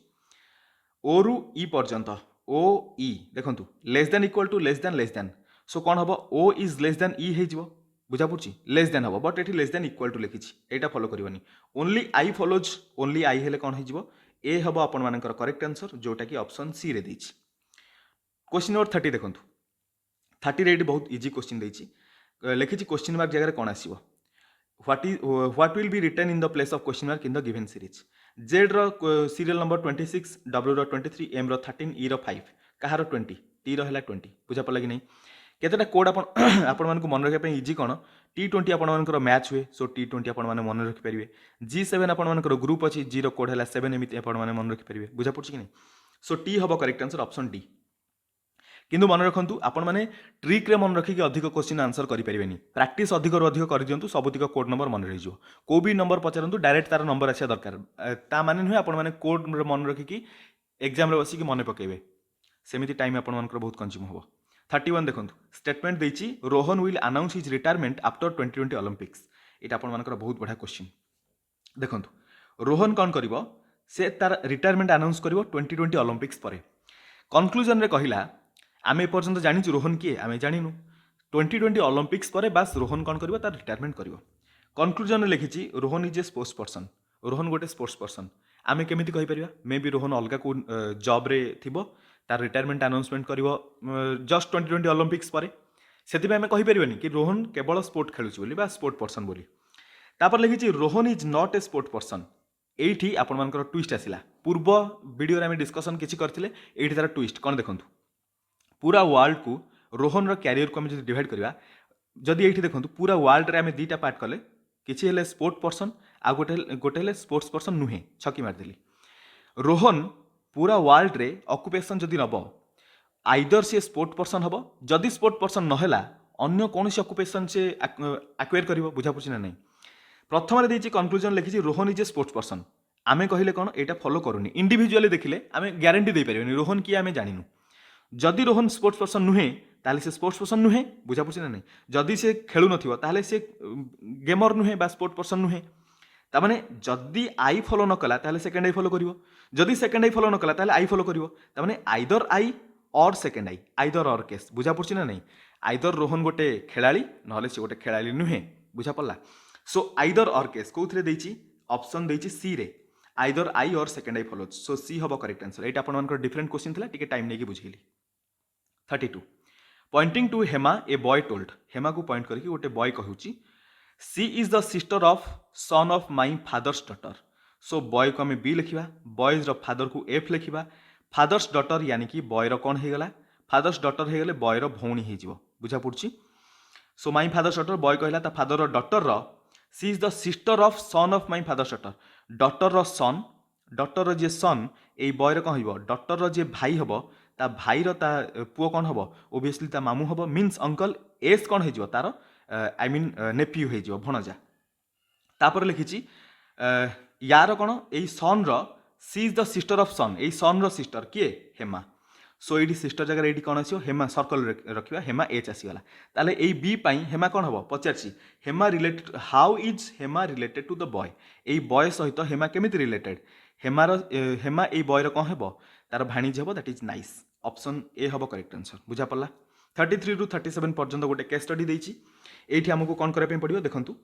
ओ रु ई पर्यंत ओ ई देखंतु लेस देन सो कोन हबो O is less than E हे जिवो बुझा पड़छि लेस देन हबो बट एठी लेस देन इक्वल टू लिखिछि एटा फॉलो करिवनी only I follows only I हेले कोन हे जिवो ए हबो आपण मानकर करेक्ट आंसर जोटा कि ऑप्शन सी रे दैछि। क्वेश्चन नंबर 30 देखंतु 30 रे बहुत इजी क्वेश्चन दैछि लिखिछि क्वेश्चन मार्क जगह कोन आसीबो what will be written in the place of question mark in the given series Z row serial number 26 W row 23 M row 13 E row 5 Kahar 20 T रो हला 20 बुझा पड़ला कि नहीं केतेटा कोड आपण मानकु मन रखे इजी कोन T20 आपण मानकर मैच हुए सो T20 आपण माने मन रखि परिबे G7 आपण मानकर ग्रुप अछि G रो कोड हला 7 एमिति आपण माने मन रखि परिबे बुझा पड़छि कि नहीं सो T हबो करेक्ट आंसर ऑप्शन डी। किंतु मन रखु आपण मैंने ट्रिक रे मन रखिक अधिक क्वेश्चन आंसर करें प्रैक्टिस अधिक अधिक कर दिंतु सबुतिक कोड नंबर मन रही को भी नंबर पचारतु डायरेक्ट तार नंबर आसा दरकार ता माने नुहे आपण मैंने कोड मन रखिक एग्जाम रे बसिक मन पकेबे सेमिति टाइम आपण मानकर बहुत कंज्यूम हो। 31 देखंतु स्टेटमेंट देछि Rohan will announce his retirement after 2020 Olympics एटा आपण मानकर बहुत बढ़िया क्वेश्चन देखंतु रोहन कौन करिवो से तार रिटायरमेंट अनाउंस करिवो 2020 ओलंपिक्स परे कंक्लूजन रे कहिला आम एपर्यंत जानी रोहन किए आम जानू 2020 ओलंपिक्स पर बास रोहन कौन कर तार रिटायरमेंट कर कंक्लूजन लिखी Rohan is a sports person Rohan गोटे स्पोर्ट्स पर्सन आम केमी कहीपर मे बी रोहन अलग को जॉब रे थिबो तार रिटायरमेंट अनाउंसमेंट कर जस्ट 2020 ओलंपिक्स पर से आम कहीपर कि रोहन केवल स्पोर्ट खेलुची स्पोर्ट पर्सन बोली तापर लिखी Rohan is not a sport person एठी आपण मानकर ट्विस्ट आसिला पूर्व वीडियो आम डिस्कसन किछि करथिले एठी तार ट्विस्ट कौन देखंतु पूरा वर्ल्ड को रोहन क्यारियर को आम जो डिवाइड करवा जदि ये देखो पूरा वर्ल्ड रे आम दीटा पार्ट कले किसी हेले स्पोर्ट पर्सन आ गोटे हेले स्पोर्ट्स पर्सन नुहे छकी मारदेली रोहन पूरा वर्ल्ड रे ऑक्युपेशन जदि नब आइदर सी स्पोर्ट पर्सन हम जदि स्पोर्ट पर्सन नहला अन्य कौन सी ऑक्युपेशन से एक्वायर कर बुझा पड़ी ना नहीं प्रथम देती कंक्लूजन लिखी Rohan is a sports person आम कहले कौन यहाँ फॉलो करूनी इंडिविजुअली देखिले आम ग्यारंटी दे पारे रोहन किए आम जानू जदि रोहन स्पोर्ट्स पर्सन नुहे ताले से स्पोर्ट्स पर्सन नुहे बुझा पड़ी ना नहीं जदि से खेलु नथिबो ताले से गेमर नुहे बा स्पोर्ट पर्सन नुहे तामाने जदि आई फॉलो न कला ताले सेकंड आई फॉलो करिवो जदि सेकंड आई फॉलो न कला ताले आई फॉलो करिवो तामाने आइदर आई और second I either or case बुझा पड़ी ना नहीं आइदर रोहन गोटे खेलाड़ी नहले से गोटे खेलाड़ी नुहे बुझा पड़ला सो आइदर और केस कोथरे देछि ऑप्शन देछि सी रे आइदर आई और सेकंड आई फॉलोज सो सी हबो करेक्ट आंसर एटा आपण मानकर डिफरेंट क्वेश्चन थिला टिके टाइम नेकी बुझेली 32 pointing to Hema a boy told Hema को पॉइंट करके गोटे बॉय कहूची she is the sister of son of my father's daughter so boy को हमें बी लिखिबा बॉयज रो फादर को एफ लिखिबा फादर्स डॉटर यानी कि बॉय रो कौन हे गला फादर्स डॉटर हे गले बॉय रो भौणी हे जिवो बुझा पड़छि so my father's daughter boy कहला ता फादर रो डॉटर रो she is the sister of son of my father's daughter रो सन डॉटर रो जे सन ए बॉय रो कौन हिबो डॉटर रो जे भाई हबो ता भाई रो ता पुओ कौन हबो ओबियसली ता मामू हबो मीन्स अंकल एस कौन हे जिवो तारो आई मीन नेफ्यू हे जिवो भणजा तापर लिखिची यार कौन ए सन रो she is the sister of son ए सन रो सिस्टर किए हेमा सो ये सिस्टर जगह ये कौन आसो हेमा सर्कल रखा हेमा एच आसीगला ताले ए बी पाई हेमा कौन हम पचार Hema related how is Hema related to the boy ये बॉय सहित हेमा केमिति रिलेटेड हेमार हेमा ये बॉयर कौन हे तार भाणीज हे that is nice option A हम करेक्ट आंसर बुझा पड़ा 33 ରୁ 37 पर्यंत गोटे केस स्टडी देछि एठी हमको कौन करबे पड़ियो देखंतु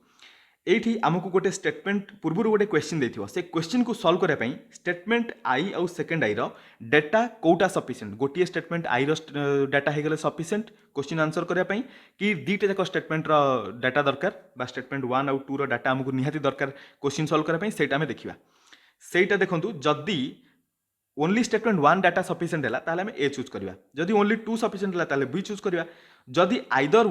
एठी हमको गोटे स्टेटमेंट पूर्व गोटे क्वेश्चन देथियो से क्वेश्चन को सॉल्व करबा पई स्टेटमेंट आई आउ सेकंड आई रो डाटा कोटा सफिशिएंट गोटे स्टेटमेंट आई रो डाटा हे गेले सफिशिएंट क्वेश्चन आंसर करबा पई कि दीटा जाक स्टेटमेंट रो डाटा दरकार बा स्टेटमेंट 1 आउ 2 रो डाटा हमको निहाती दरकार क्वेश्चन सॉल्व करबा पई सेटा हमें देखिबा सेटा देखंतु जदी ओनली स्टेटमेंट 1 डाटा सफिशिएंट है ताले हमें ए चूज करवा जदि ओनली 2 सफिशिएंट है ताले बी चूज करवा जदि आइदर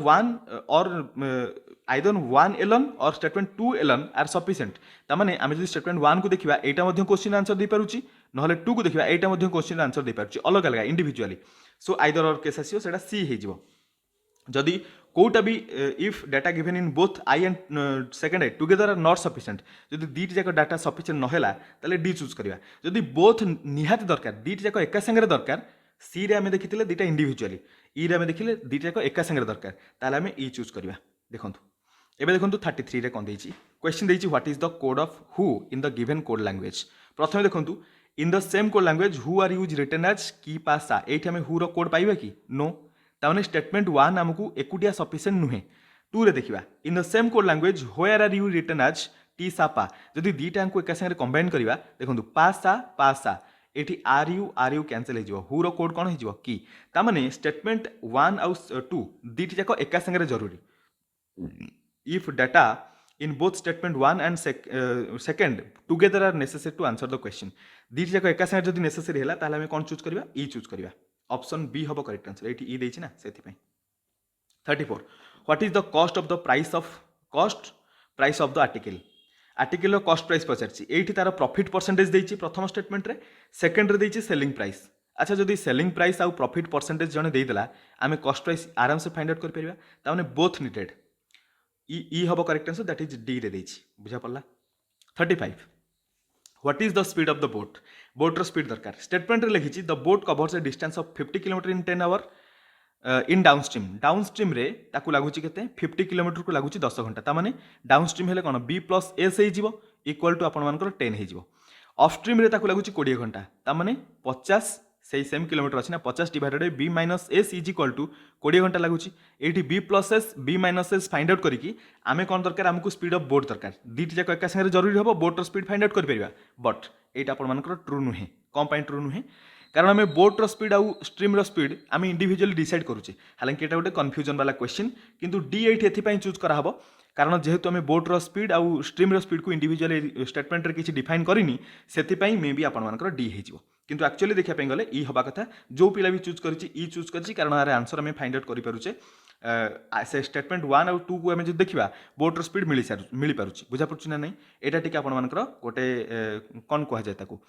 1 एलन और स्टेटमेंट 2 एलन आर सफिशिएंट तामाने आमे जदि स्टेटमेंट 1 को देखिबा एटा मध्ये क्वेश्चन आंसर दे पारुची नहले 2 को देखिबा एटा मध्ये क्वेश्चन आंसर दे पारुची अलग अलग individually so either or case आसीओ सेटा सी हे जिवो जदि कोटा भी if data given in both I and second I together are not sufficient जदि दीट जाक डाटा सफिशिएंट नहेला ताले डी चूज करवा जदि बोथ निहाती दरकार दीट जाक एका संगे दरकार सी रे आमे देखिथिले दीटा इंडिविजुअली ई रे आमे देखिले दीटा जाक एका संगे दरकार ताले आमे ई चूज करवा देखंतु एबे देखंतु 33 रे कोन देछि क्वेश्चन देछि what is the code of who in the given code language प्रथमे देखंतु in the same code language who are you written as की पासा एठी आमे हु रो कोड पाइबा कि नो ताने स्टेटमेंट 1 आमको एकुटिया सफिशिएंट नुहे 2 रे देखिबा in the same code language where are you written as T सापा जदि दीटा को एका संगे कंबाइन करबा देखंतु पासा पासा एठी आर यू कैंसिल हे जिवो हु रो कोड कोन हे जिवो की ताने स्टेटमेंट 1 आउ 2 दीटी जाक एका संगे जरूरी if data in both statement 1 and second together are necessary to answer the question दीटी जाक एका संगे जदि नेसेसरी हैला ताले हम कोन चूज करबा ई चूज करबा ऑप्शन बी हम करेक्ट आंसर एटी ई देछि ना सेति पई 34 what is the cost of the price of the article article cost price पचारछि एठी तार प्रॉफिट परसेंटेज देछि प्रथम स्टेटमेंट रे सेकंड रे देछि सेलिंग प्राइस अच्छा जदि सेलिंग प्राइस आउ प्रॉफिट परसेंटेज जने देइ देला आमे कॉस्ट प्राइस आराम से फाइंड आउट कर परिबा ताने बोथ नीडेड ई हम correct answer that is D रे देछि बुझा पड़ला 35 what is the speed of the boat बोटर स्पीड दरकार स्टेटमेंट रे लिखिछि the boat covers a distance of 50 kilometre in 10 hour in downstream रे ताकू लागुछि केते 50 किलोमीटर को लागुछि 10 घंटा ता माने डाउनस्ट्रीम हेले कोन बी प्लस एस हे जिवो इक्वल टू आपण मानकर 10 हे जिवो अपस्ट्रीम रे ताकू लागुछि 20 घंटा ता माने 50 सेही सेम किलोमीटर अछि ना 50 divided by B minus S is equal to 20 घंटा लागुछि एठी B plus S B minus S find out करिकि आमे कोन दरकार हमकु स्पीड ऑफ बोट दरकार दीटी जाक एका संगे जरूरी हबो बोटर स्पीड फाइंड आउट कर परिबा बट एटा आपण मानकर ट्रू नुहे कम पॉइंट ट्रू नुहे कारण आम बोट्र स्पीड आउ स्ट्रीम्र स्पीड आम इंडिविजुअली डिसाइड करुचे हालांकि एटा गोटे कन्फ्यूजन वाला क्वेश्चन किंतु डी एठी एथिपाई चूज कराहब कारण जेहेतु आम बोट्र स्पीड आउ स्ट्रीम्र स्पीड को इंडिविजुअली स्टेटमेंट रे किछि डिफाइन करिनी सेथिपाई मे बी आपण मानकर डी हे जिवो किंतु एक्चुअली देखा पे गले ई हबा कथा जो पिला भी चूज करिछि ई चूज करिछि कारण आरे आंसर आम फाइंड आउट करि पारुचे से स्टेटमेंट 1 आउ 2 को आम जो देखिबा बोट्र स्पीड मिली पारुछि बुझा पड़छि ना नहीं एटा टिके आपण मानकर गोटे कोन कहा जाय ताको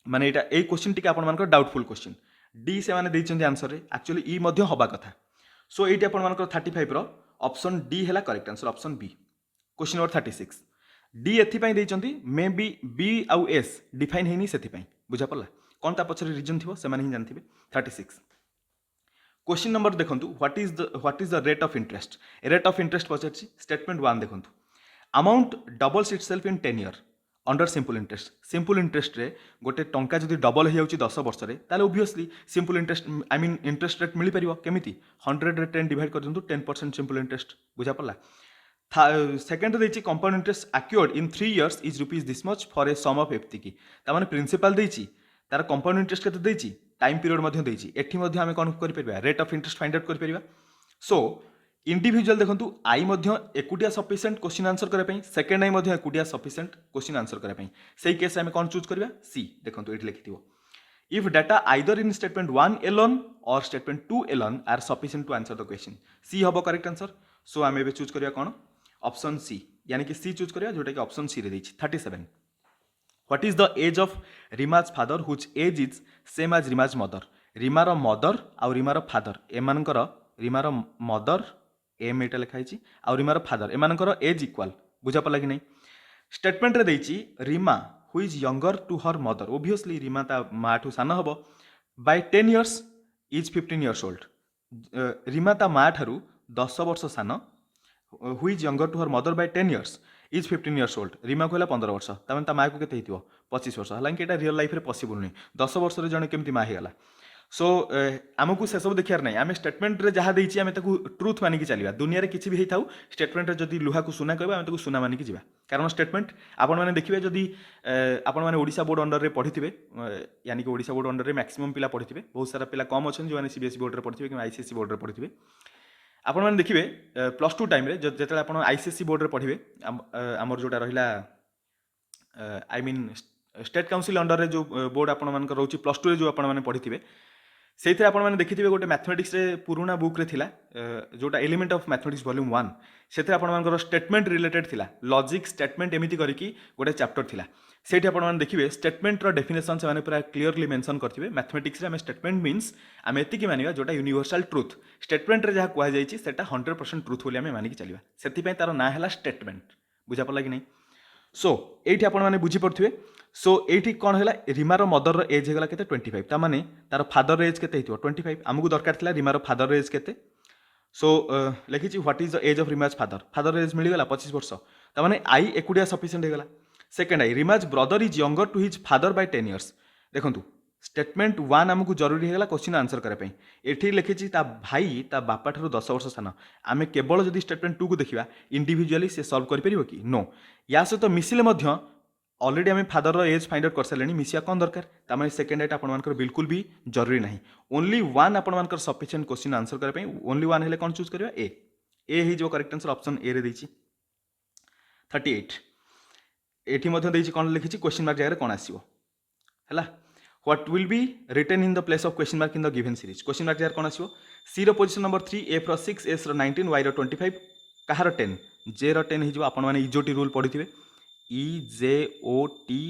माने एटा ए क्वेश्चन टिके आपण मानकर डाउटफुल क्वेश्चन डी से माने दैछन्ती आंसर रे एक्चुअली ई मध्य हबा कथा सो एटी आपण मानकर 35 रो ऑप्शन डी हैला correct answer option B question number 36 D एथि पई दैछन्ती मे बी आउ एस डिफाइन हेनी सेथि पई बुझा पड़ला कोन ता पछरे रीजन थिबो से माने ही जानथिबे 36 क्वेश्चन नंबर देखंतु what is the rate of interest पछरछि स्टेटमेंट 1 देखंतु amount doubles itself in 10 year under simple interest रे गोटे टंका जदि डबल हो जाउची 10 वर्ष रे ताले obviously simple interest I mean interest rate मिली परिबो केमिति 100 रे 10 डिवाइड कर दियंतु 10% सिंपल इंटरेस्ट बुझा पड़ला सेकंड देछि compound interest accrued in 3 years is rupees this much for a sum of एफटी की ता माने प्रिंसिपल देछि तार कंपाउंड इंटरेस्ट केते देछि टाइम पीरियड मध्ये देछि एठी मध्ये हमें कोन करि परिबा rate of interest find out करि परिबा सो इंडिविजुअल देखंतु आई मध्ये एकुटिया सफिशिएंट क्वेश्चन आंसर करे पई सेकंड आई मध्ये एकुटिया सफिशिएंट क्वेश्चन आंसर करे पई सेही केस हमें कोन चूज करबा सी देखंतु एठी लिखिथिबो if data either in statement 1 alone or statement 2 alone are sufficient to answer the question C हबो करेक्ट आंसर सो हमें बे चूज करबा कोन ऑप्शन सी यानी कि सी चूज करबा जोटा कि ऑप्शन सी रे दैछि 37 what is the age of Reema's father which age is same age Reema's mother रीमार मदर आ रीमार फादर एमानकर रीमार मदर एम एटा लिखाई आ रीमार फादर एमानकर एज इक्वाल बुझा पड़ा कि नहीं स्टेटमेंट रे देछि Reema who is younger to her mother obviously Reema ता माँ ठू सान हम by 10 years is 15 years old. Reema ता माँ ठारू 10 वर्ष son, who is younger to her mother by 10 years is 15 years old. Reema को 15 वर्ष, तार ता माँ को केते 25 वर्ष। हालांकि एटा रियल लाइफ रे पॉसिबल नहीं, 10 वर्ष रे जने केमती माँ हेगला। सो आमको से सब देखार ना, आम स्टेटमेंट रे जहाँ देइछि आमे ताकू ट्रुथ मानिक चलिया। दुनिया रे किछि भी हेइ थाउ, स्टेटमेंट रे जदि लुहा को सुना कहबा आमे ताकू सुना मानिक जिबा। कारण स्टेटमेंट आपण माने देखिबे, जदि आपण माने ओडिशा बोर्ड अंडर रे पढ़िथिबे, यानी कि ओडिशा बोर्ड अंडर रे मैक्सिमम पिला पढ़िथिबे, बहुत सारा पिला कम अछन जो माने सीबीएसई बोर्ड रे पढ़िथिबे कि आईसीएसई बोर्ड रे पढ़िथिबे। आपण माने देखिबे प्लस 2 टाइम रे जेतेला आपण आईसीएसई बोर्ड रे पढ़िबे, हमर जोटा रहिला I mean state council under रे जो बोर्ड आपण मानकर रहउची प्लस 2 रे जो आपण माने पढ़िथिबे, से आपण मैंने देखिए गोटे मैथमेटिक्स रे पुराना बुक रे थिला, जोटा एलिमेंट ऑफ मैथमेटिक्स वॉल्यूम 1, से आपण स्टेटमेंट रिलेटेड थिला, लॉजिक स्टेटमेंट एमिति करिकी गोटे चैप्टर थिला। सेठी आपण मैंने देखिए स्टेटमेंट रो डेफिनेशन से माने पूरा क्लियरली मेंशन करथिबे। मैथमेटिक्स रे हम स्टेटमेंट मीन्स आम एतिकी मानिबा जोटा यूनिवर्सल ट्रुथ, स्टेटमेंट रे जहाँ कह जाइछि सेटा 100% ट्रुथ बोली आम मानिक चलिबा। सेति तार ना हैला स्टेटमेंट। बुझा पड़ला कि नहीं? सो एठी आपण माने बुझी पड़थिबे। सो एठी कौन है, रीमार मदर रो एज होगा केते 25, ता माने तार फादर एज केते हितबो 25। आमको दरकार थिला रीमार फादर एज केते। सो लिखिछि what is the age of Reema's father, father age मिल गला 25 वर्ष, ता माने आई एकुडिया सफिशिएंट हो गला। Second I Reema's brother is younger to his father by 10 years. देखंतु स्टेटमेंट 1 आमको जरूरी होगा क्वेश्चन आंसर करने पे। एठी लिखिछि ता भाई ता बापा ठारू 10 वर्ष सान। आमे केवल जदि स्टेटमेंट 2 को देखिबा इंडिविजुअली से सॉल्व कर परिबो कि नो, या सहित मिसिले मध्य ऑलरेडी आम फादर रो एज फाइंड आउट कर सारे, मिसिया कौन दरकार, तार सेकेंड एट आपण बिल्कुल भी जरूरी नहीं। ओनली 1 आपण सफिशिएंट क्वेश्चन आंसर करने, ओनली 1 हेले कौन चूज करबा, ए ही जो करेक्ट आंसर ऑप्शन ए रे देछि 38। एठी मध्य देछि कौन लिखिछि क्वेश्चन मार्क जगह कौन आसीबो हैला। What will be written in the place of question mark in the given series. Question mark जगह कौन आसीबो, सी रो पोजीशन नंबर 3, ए रो 6, एस रो 19, वाई रो 25, कहार 10, जे रो 10 हिजो। आपण माने इजोटी रूल पढ़िथिबे, EJOTY,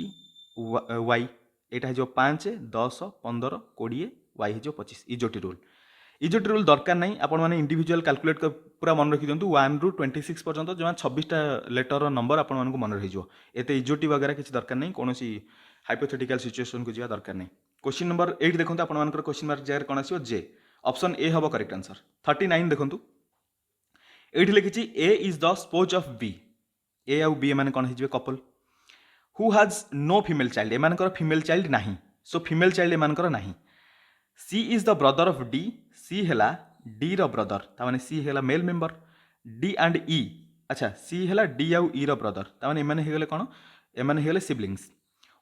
यहाँ 5, 10, 15, 20, वाई हो 25, इजोटी रूल। इजोटी रूल दरकार नहीं, आपण मैंने इंडिविजुअल कैलकुलेट पूरा मन रखी दिंतु 1 ରୁ 26 पर्यंत जो 26टा लेटर नंबर आपण मानक मन रही एते इजोटी वगैरह किसी दरकार नहीं, कौन हाइपोथेटिकल सिचुएशन को जावा दरकार नहीं। क्वेश्चन नंबर 8 देखो, आपण मानकर क्वेश्चन मार्क जगह कौन आसो, जे ऑप्शन ए हम करेक्ट आंसर। 39 देखो, ये लिखी A is the spouse of B, A आउ बी एमाने कौन हो couple. Who has no female child, एमानकर फीमेल चाइल्ड नहीं, सो फीमेल चाइल्ड एमानकर नहीं। C is the brother of D, C है डी रो ब्रदर, तामाने सी है male member. D and E, अच्छा सी है डी आउ ई रो ब्रदर, तामाने एमाने हेगले कौन, एमाने हेगले siblings.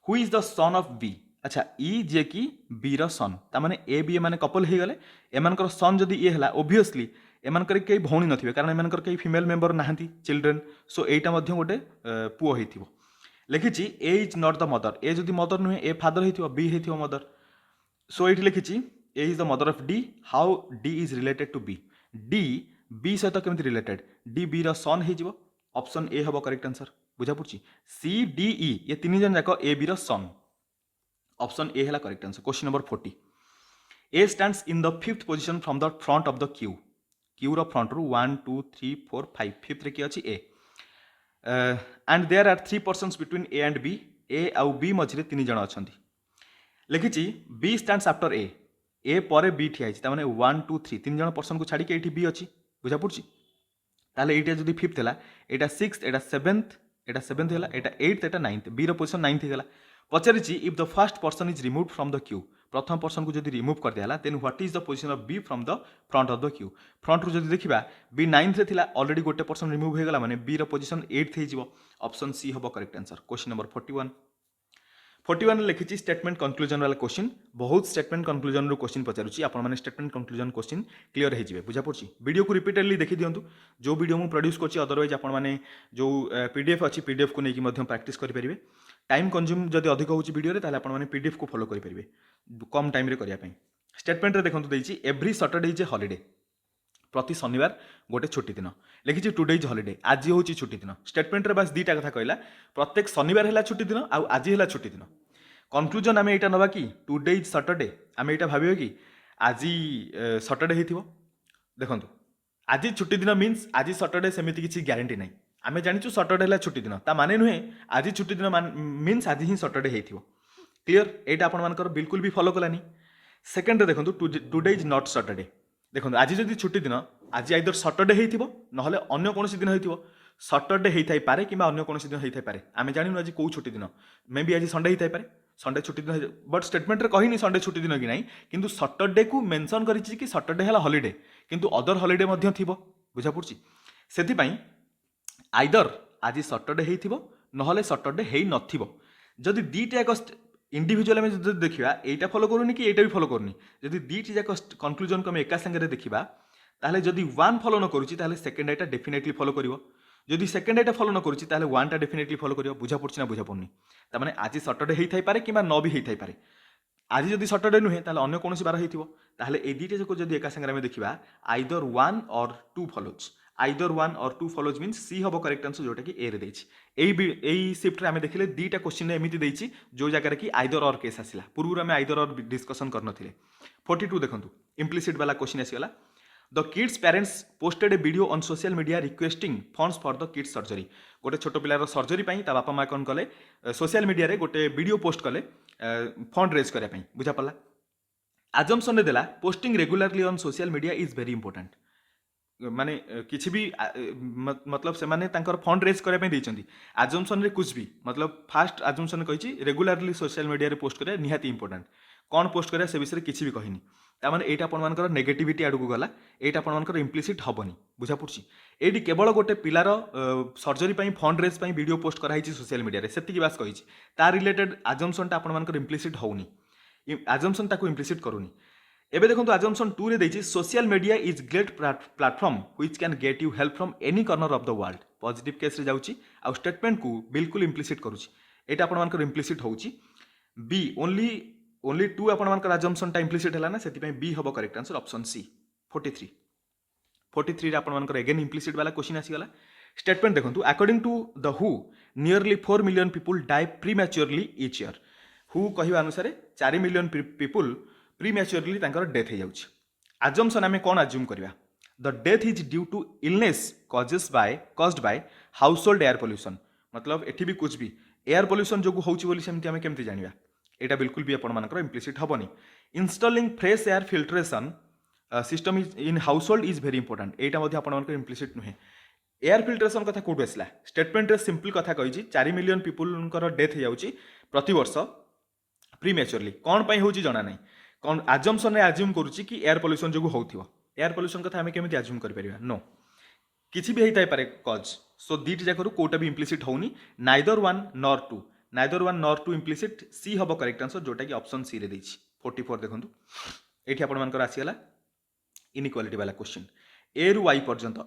Who is the son of B, अच्छा ई जे कि बी रो सन, तामाने ए बी एमाने कपल हेगले। एमानकर सन जदि ए है ओबियसली एमानकर कई भौणी नथिबे, कारण एमानकर कई फीमेल मेंबर नाहंती चिल्ड्रेन, सो एटा मध्य गोटे पुओ हेथिबो। लिखिछि A is not the mother, A जदि मदर नुहे ए फादर हेथिबो, बी हेथिबो मदर। सो एठी लिखिछि A is the mother of D, how D is related to B. D B सहित केमति रिलेटेड, डी बी रो सन हेजिबो, ऑप्शन ए हबो करेक्ट आंसर। बुझा पड़छि, सी डी ई ये तीन जन जाक ए बी रो सन, ऑप्शन ए हैला correct answer. Question number 40, A stands in the 5th position from the front of the queue, queue रो फ्रंट रू 1 2 3 4 5, 5th रे की अछि A. And there are 3 persons between A and B, A आउ बी मझिरे 3 जन अछंती। लिखिछि बी स्टैंड्स आफ्टर ए पर बी ठिया है, तामाने 1 2 3 3 जन पर्सन को छाड़ी के एठी बी अछि। बुझा पड़छि, ताले एटा जदि 5th हैला, एटा 6th, एटा 7th, एटा 7th हैला, एटा 8th, एटा 9th, बी रो पोजीशन 9th हैला। पचारिछि if the first person is removed from the queue, प्रथम पर्सन को जदि रिमूव कर दिया then what is the position of B from the front of the queue. Front रू जदि देखिबा बी 9th रे थिला, ऑलरेडी गोटे पर्सन रिमूव हो गला, माने बी रो पोजीशन 8th हेजिवो, ऑप्शन सी हबो करेक्ट आंसर। क्वेश्चन नंबर 41 लिखिछि स्टेटमेंट कंक्लूजन वाला क्वेश्चन। बहुत स्टेटमेंट कंक्लूजन रो क्वेश्चन पचारुछि, आपण माने स्टेटमेंट कंक्लूजन क्वेश्चन क्लियर हे जिवे। बुझा पड़छि, वीडियो को रिपीटेडली देखि दियंतु, जो वीडियो मु प्रोड्यूस करछि, अदरवाइज आपण माने जो पीडीएफ अछि पीडीएफ को नेकी मध्यम प्रैक्टिस करि परिबे। टाइम कंज्यूम जदि अधिक होछि वीडियो रे, ताले आपण माने पीडीएफ को फॉलो करि परिबे कम टाइम रे करिया पई। स्टेटमेंट रे देखंतु देछि every Saturday is a holiday, प्रति शनिवार गोटे छुट्टी दिन। लिखिछि टुडे इज हॉलिडे, आज होछि छुट्टी दिन। स्टेटमेंट रे बस दीटा कथा कहला, प्रत्येक शनिवार हैला छुट्टी दिन आ आज हैला छुट्टी दिन। कंक्लूजन आम यहाँ नवा कि टुडे इज सैटरडे, आम यहाँ भाव कि आज सैटरडे हो। देखो आज छुट्टी दिन मीन्स आज सैटरडे सेमती किसी ग्यारंटी ना, आम जाचु सैटरडे है छुट्टी दिन, ता माने नुहे आज छुट्टी दिन मीन्स आज ही सैटरडे हो। क्लीयर, यहाँ आपण बिल्कुल भी फॉलो कलानी। सेकेंड देखो टुडे इज नॉट सैटरडे देखो आज जदि छुट्टी दिन आज आइदर सैटरडे होइथिबो नहले अन्य कोनोसी दिन होइथिबो सैटरडे होइथाइ पारे किंबा अन्य कोनोसी दिन होइथाइ पारे आमे जानिनु आज को छुट्टी दिन मे बी आज संडे होइथाइ पारे संडे छुट्टी दिन बट स्टेटमेंट रे कहिनी संडे छुट्टी दिन कि नाही किंतु सैटरडे को मेंशन करिछि कि सैटरडे हला हॉलिडे किंतु अदर हॉलिडे मध्य थिबो बुझा पड़छि सेति पई आइदर आज सैटरडे होइथिबो नहले सैटरडे हेइ नथिबो जदि दीटा एक इंडिविजुअल आम जो देखा यहाँ फॉलो करूनी कि यहाँ भी फॉलो करूनी जदि दीटी जाक कनक्लूजन को आम एका संगे देखा ताहले जदि वन फॉलो न करुच्ची ताहले सेकेंड आइटा डेफिनेटली फॉलो करिवो जदि सेकेंड आइटा फॉलो न करुच्ची ताहले वन टा डेफिनेटली फॉलो करिवो बुझा पड़छि ना बुझा पड़नी तार आज सैटरडे होइथाइ पारे किंबा न भी होइथाइ पारे आज जदि सैटरडे नुहे ताहले अन्य कोनोसी बार होइथिबो ताहले ए दीटा जाक जदि एका संगे आम देखा आइदर वन और टू फॉलोज आइदर वन और टू फॉलोज मीन्स सी हम करेक्ट आंसर जोटा कि ए रे देछि शिफ्ट रे आम देखिले दीटा क्वेश्चन एमिति देछि जो जगह कि आइदर और केस आसिला पूर्व आम आइदर और डिस्कशन करनथिले 42 देखंतु इम्प्लिसिट वाला क्वेश्चन आसीगला the kids parents posted a video on social media requesting funds for the kids surgery गोटे छोट पिलार सर्जरी पई ता बापा मा कोन कले सोशल मीडिया रे गोटे वीडियो पोस्ट कले फंड रेज करिया पई बुझा पड़ला अजम्पशन ने देला posting regularly on social media is very important माने किसी भी मतलब से माने तांकर फंड रेज करने पे देइचंदी अजम्पशन रे कुछ भी मतलब फास्ट अजम्पशन कहिची रेगुलरली सोशल मीडिया रे पोस्ट करे निहाती इंपोर्टेंट कौन पोस्ट करे से विषय किसी भी कहिनी ता माने एटा आपण मानकर नेगेटिविटी आडू गला एटा आपण मानकर इम्प्लिसिट हबनी बुझा पड़छि एडी केवल गोटे पिलार सर्जरी पई फंड रेज पई वीडियो पोस्ट कराइछि सोशल मीडिया रे सेति की बात कहिछि ता रिलेटेड अजम्पशन ता आपण मानकर इम्प्लिसिट होउनी अजम्पशन ताको इम्प्लिसिट करूनी एबे देखो अजम्पशन 2 रे देछि social media is great platform which can get you help from any corner of the world positive case रे जाउछि आ स्टेटमेंट को बिल्कुल इम्प्लिसिट करूछि एटा आपण मानकर इम्प्लिसिट होउछि बी ओनली 2 आपण मानकर अजम्पशन टा इम्प्लिसिट हला ना सेति पई बी हबो करेक्ट आंसर ऑप्शन सी 43 रे आपण मानकर अगेन इम्प्लिसिट वाला क्वेश्चन आसी गला स्टेटमेंट देखंतु अकॉर्डिंग टू द हु nearly 4 million people die prematurely each year हु कहिबा अनुसार 4 मिलियन पीपल प्रीमैच्योरली तांकर डेथ हो जाउछि अजम्पशन आमे कोन अज्यूम करबा the death is due to illness caused by household air pollution मतलब एठी भी कुछ भी एयर पोल्यूशन जो होउछि बोली सेमति आमे केमति जानिबा एटा बिल्कुल भी आपण मानकर इम्प्लिसिट हबनी installing fresh air filtration system is in household is very important एटा मध्ये आपण मानकर इम्प्लिसिट नुहे एयर फिल्ट्रेशन कथा कोड आसला स्टेटमेंट रे सिंपल कथा कहिछि 4 मिलियन पीपल डेथ हो जाउछि प्रति वर्ष प्रीमैच्योरली कोन पई होउछि जणा नै कौन अजम्पशन रे अज्यूम करूची कि एयर पोल्यूशन जो होउथिबो एयर पोल्यूशन कथा हमें केमिति अज्यूम करि परिबा नो किछि भी हेइताइ पारे कॉज सो दीट जाकरू कोटा भी इम्प्लिसिट होउनी neither one nor two implicit C हबो करेक्ट आंसर जोटा कि ऑप्शन सी रे दैछि 44 देखंतु एठी आपण मानकर आसीगला इनइक्वालिटी वाला क्वेश्चन ए रु y पर्यंत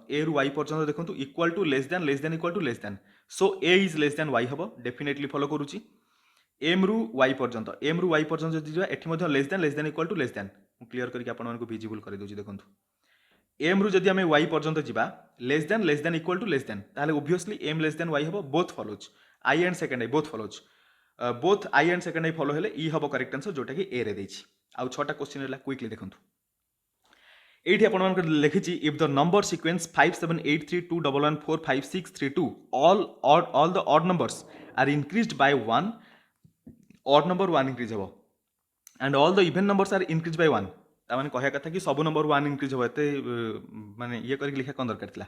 देखंतु equal to less than equal to less than so A is less than y हबो डेफिनेटली फॉलो करूची एम रु y पर्यंत जदि जा एठी मध्ये less than equal to less than मु क्लियर करके आपण मानको विजिबल कर दोची देखंतु एम रु जदि हमें y पर्यंत जिबा less than equal to less than ताले obviously M less than y हबो both follows I and second I both follows both I and second I follow हेले ई हबो करेक्ट आंसर जोटा कि ए रे देछि आ छटा क्वेश्चन रहला क्विकली देखंतु एठी आपण मानको लिखिछि if the number sequence 578321145632 all the odd numbers are increased by 1 odd number 1 increase हो and all the even numbers are increased by 1 ता माने कहया कथा कि सब नंबर 1 increase हो एते माने ये करके लिखा कोन दरकार थिला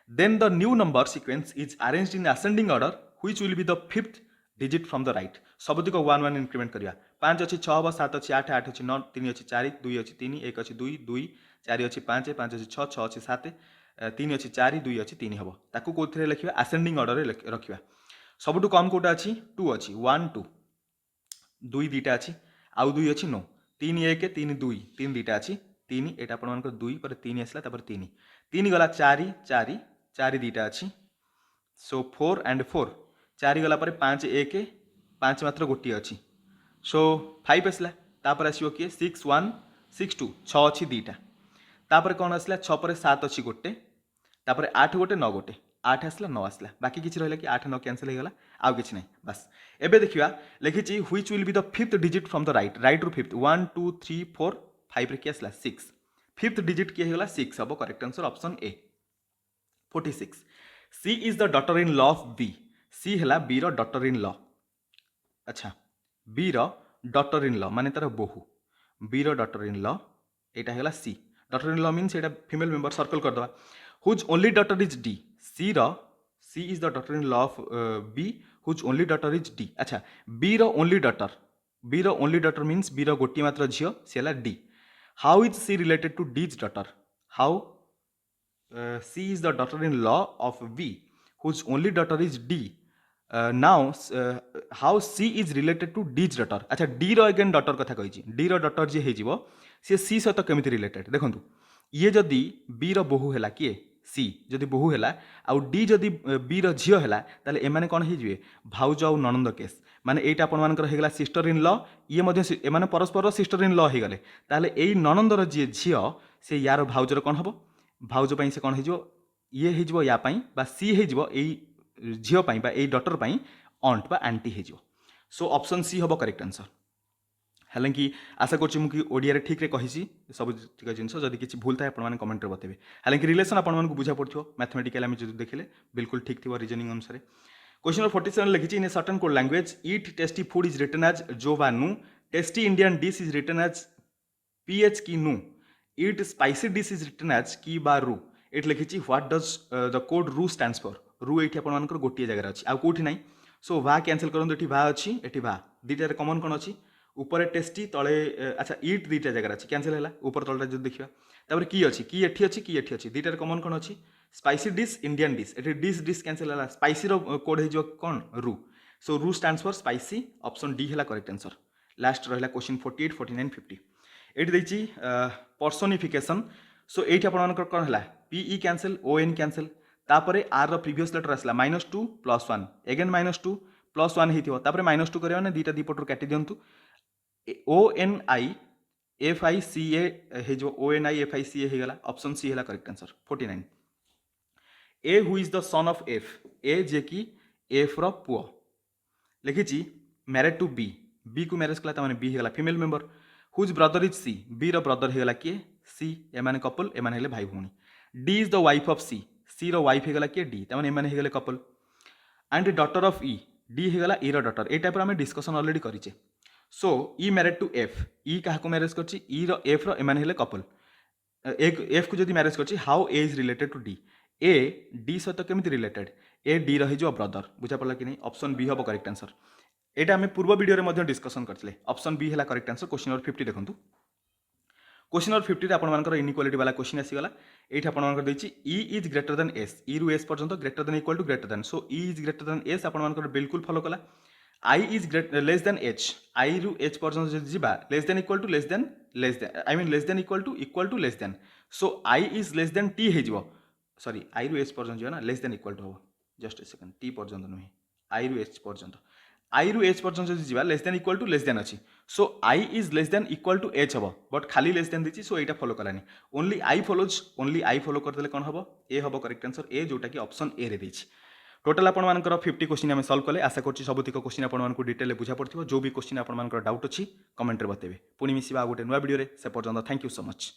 then the new number sequence is arranged in ascending order which will be the fifth digit from the right सबदिक 1 1 increment करिया 5 अछि 6 हबो 7 अछि 8 8 अछि 9 3 अछि 4 2 अछि 3 1 अछि 2 2 4 अछि 5 5 अछि 6 6 अछि 7 3 अछि 4 2 अछि 3 हबो ताकू कोथरे लिखिबा ascending order रे रखिबा सबटु कम कोटा अछि 2 अछि 1 2 2 दीटा अछि आउ 2 अछि नो 3 1 3 2 3 दीटा अछि 3 एटा आपण मानकर 2 पर 3 आसला तापर 3 3 गला 4 4 4 दीटा अछि सो 4 and 4 4 गला पर 5 1 5 मात्र गोटी अछि सो 5 आसला तापर आसीओ के 6 1 6 2 6 अछि दीटा तापर कोन आसला 6 पर 7 अछि गोटे तापर 8 गोटे 9 गोटे 8 आसला 9 आसला बाकी किछि रहला कि 8 9 कैंसिल हो गला आउ किछि नै बस एबे देखिबा लिखिछि which will be the fifth digit from the right रु फिफ्थ 1 2 3 4 5 रे कि आसला 6 फिफ्थ डिजिट कि हेगला 6 हबो correct answer option A 46 C is the daughter in law of B C हेला बी रो डॉटर इन लॉ अच्छा बी रो डॉटर इन लॉ माने तार बोहू बी रो डॉटर इन लॉ एटा हेला C daughter in law means एटा फीमेल मेंबर सर्कल कर दवा whose only daughter is D C is the daughter in law of B whose only daughter is D अच्छा बी रो ओनली डॉटर मीन्स बी रो गोटी मात्र झियो सी हेला D how is C related to D's daughter how C is the daughter in law of B whose only daughter is D now how C is related to D's daughter अच्छा डी रो अगेन डॉटर कथा कही डी रो डॉटर जी हो सी सी सहित केमी रिलेटेड देखो ये जदि बी रो बोहू है किए सी जदि बोहू है आउ डी जदि बी रो झील है ताले एमाने कौन हो भाउज आउ ननंद केस माने एटा आपण मानकर हेगला सिस्टर इन लॉ ये मध्य एमाने परस्पर सिस्टर इन लॉ हो गले ताले एई ननंदर जी झील से यार भाउजर कौन हम भाउज से कौन हो ये हो या बा सी हो झील बा एई डॉटर ऑन्ट बा आंटी हो सो ऑप्शन सी हम करेक्ट आंसर हालांकि आशा करुँच मुझे ओडिया ठीक रे कही सब जिनस जदि किसी भूल था आपने कमेंट बताइए हालांकि रिलेसन आपको बुझा पड़ो मैथमेटिकल आम जो देखले बिल्कुल ठीक थी रीजनिंग अनुसार क्वेश्चन नंबर 47 लिखी in a certain code language eat tasty food is written as जो बा नू tasty Indian dish is written as PH की नू eat spicy dish is written as की बा रू एट लिखी व्हाट डज द कोड रू स्टैंड्स फॉर रू ये आपर गोटे जगह अच्छी आउ कौटी ना सो भा कैंसल करूँ ये भा अच्छी ये भा दुईटार कमन कौन अच्छी ऊपर टेस्टी तले अच्छा ईट दुईटा जगह अच्छी कैंसल है ऊपर तलटा जो देखा तापर की अच्छी की एठी अच्छी की एठी अच्छी दुईटार कमन कौन अच्छी स्पाइसी डिश इंडियन डिश ये डिश कैंसल है स्पाइसी कोड हो कौन रू सो रू stands for spicy option D है करेक्ट आंसर लास्ट रहा क्वेश्चन 48 49 50 ये देखिए पर्सोनिफिकेशन सो ये कौन है पीई कैंसल ओएन कैंसल तापर आर प्रीवियस लेटर आसला -2 +1 एगेन -2 +1 होता -2 करने दुईटा दीपटर काटी दिंतु ONI FICA हो ONI FICA होगा ऑप्शन सी है correct answer 49 A who is the son of F A J कि एफ रो पुओ लिखी मैरिड टू बी बी को मैरेज कला बी होगा female member whose brother is C B रो ब्रदर होगा किए सी एमाने कपल एमाने हेले भाई भौणी D is the wife of C रो वाइफ होगा किए डी तमाने एमाने होगले couple and daughter of E D होगा ई रो डॉटर ए टाइप आम डिस्कसन ऑलरेडी करिचे so E married to F E क्या मैरेज कर एफ रो एमाने हेले कपल एफ को जदि मैरेज कर how A is related to D A D सहित केमी रिलेटेड ए डी रही ब्रदर बुझा पड़ा कि नहीं ऑप्शन बी हम करेक्ट आंसर यहाँ आम पूर्व वीडियो में डिस्कसन करते ऑप्शन बी है करेक्ट आंसर क्वेश्चन नंबर 50 देखो क्वेश्चन नंबर 50 आपर इनइक्वालिटी वाला क्वेश्चन आसीगला ये आपर E is greater than S E रु एस पर्यंत greater than equal to greater than so E is greater than S आपर बिल्कुल फॉलो कला I is less than H I रु एच पर्यंत जो जीवा less than equal to less than I mean less than equal to less than so I is less than T हो सॉरी आई रु एच पर्यंत जो ना लेस देन इक्वल टू हम जस्ट ए सेकंड टी पर्यंत नुहे आई रु एच पर्यंत आई रु एच पर्यंत जो जीवा less than equal to less than अच्छी so I is less than equal to H हम बट खाली लेस देन दी सो यहाँ फॉलो करानी ओनली आई फॉलो करदे कौन हम ए हम करेक्ट आंसर ए जोटा कि ऑप्शन ए रे देछि टोटाल आपर 50 क्वेश्चन आम सल्व कले आशा करुँच सबुतिक क्वेश्चन आपको डिटेल बुझा पड़ो जो भी क्वेश्चन आपर डाउट अच्छी कमेंट बताइए पुणी मिसवा गोटे नुआ वीडियो से पर्यंत थैंक यू सो मच।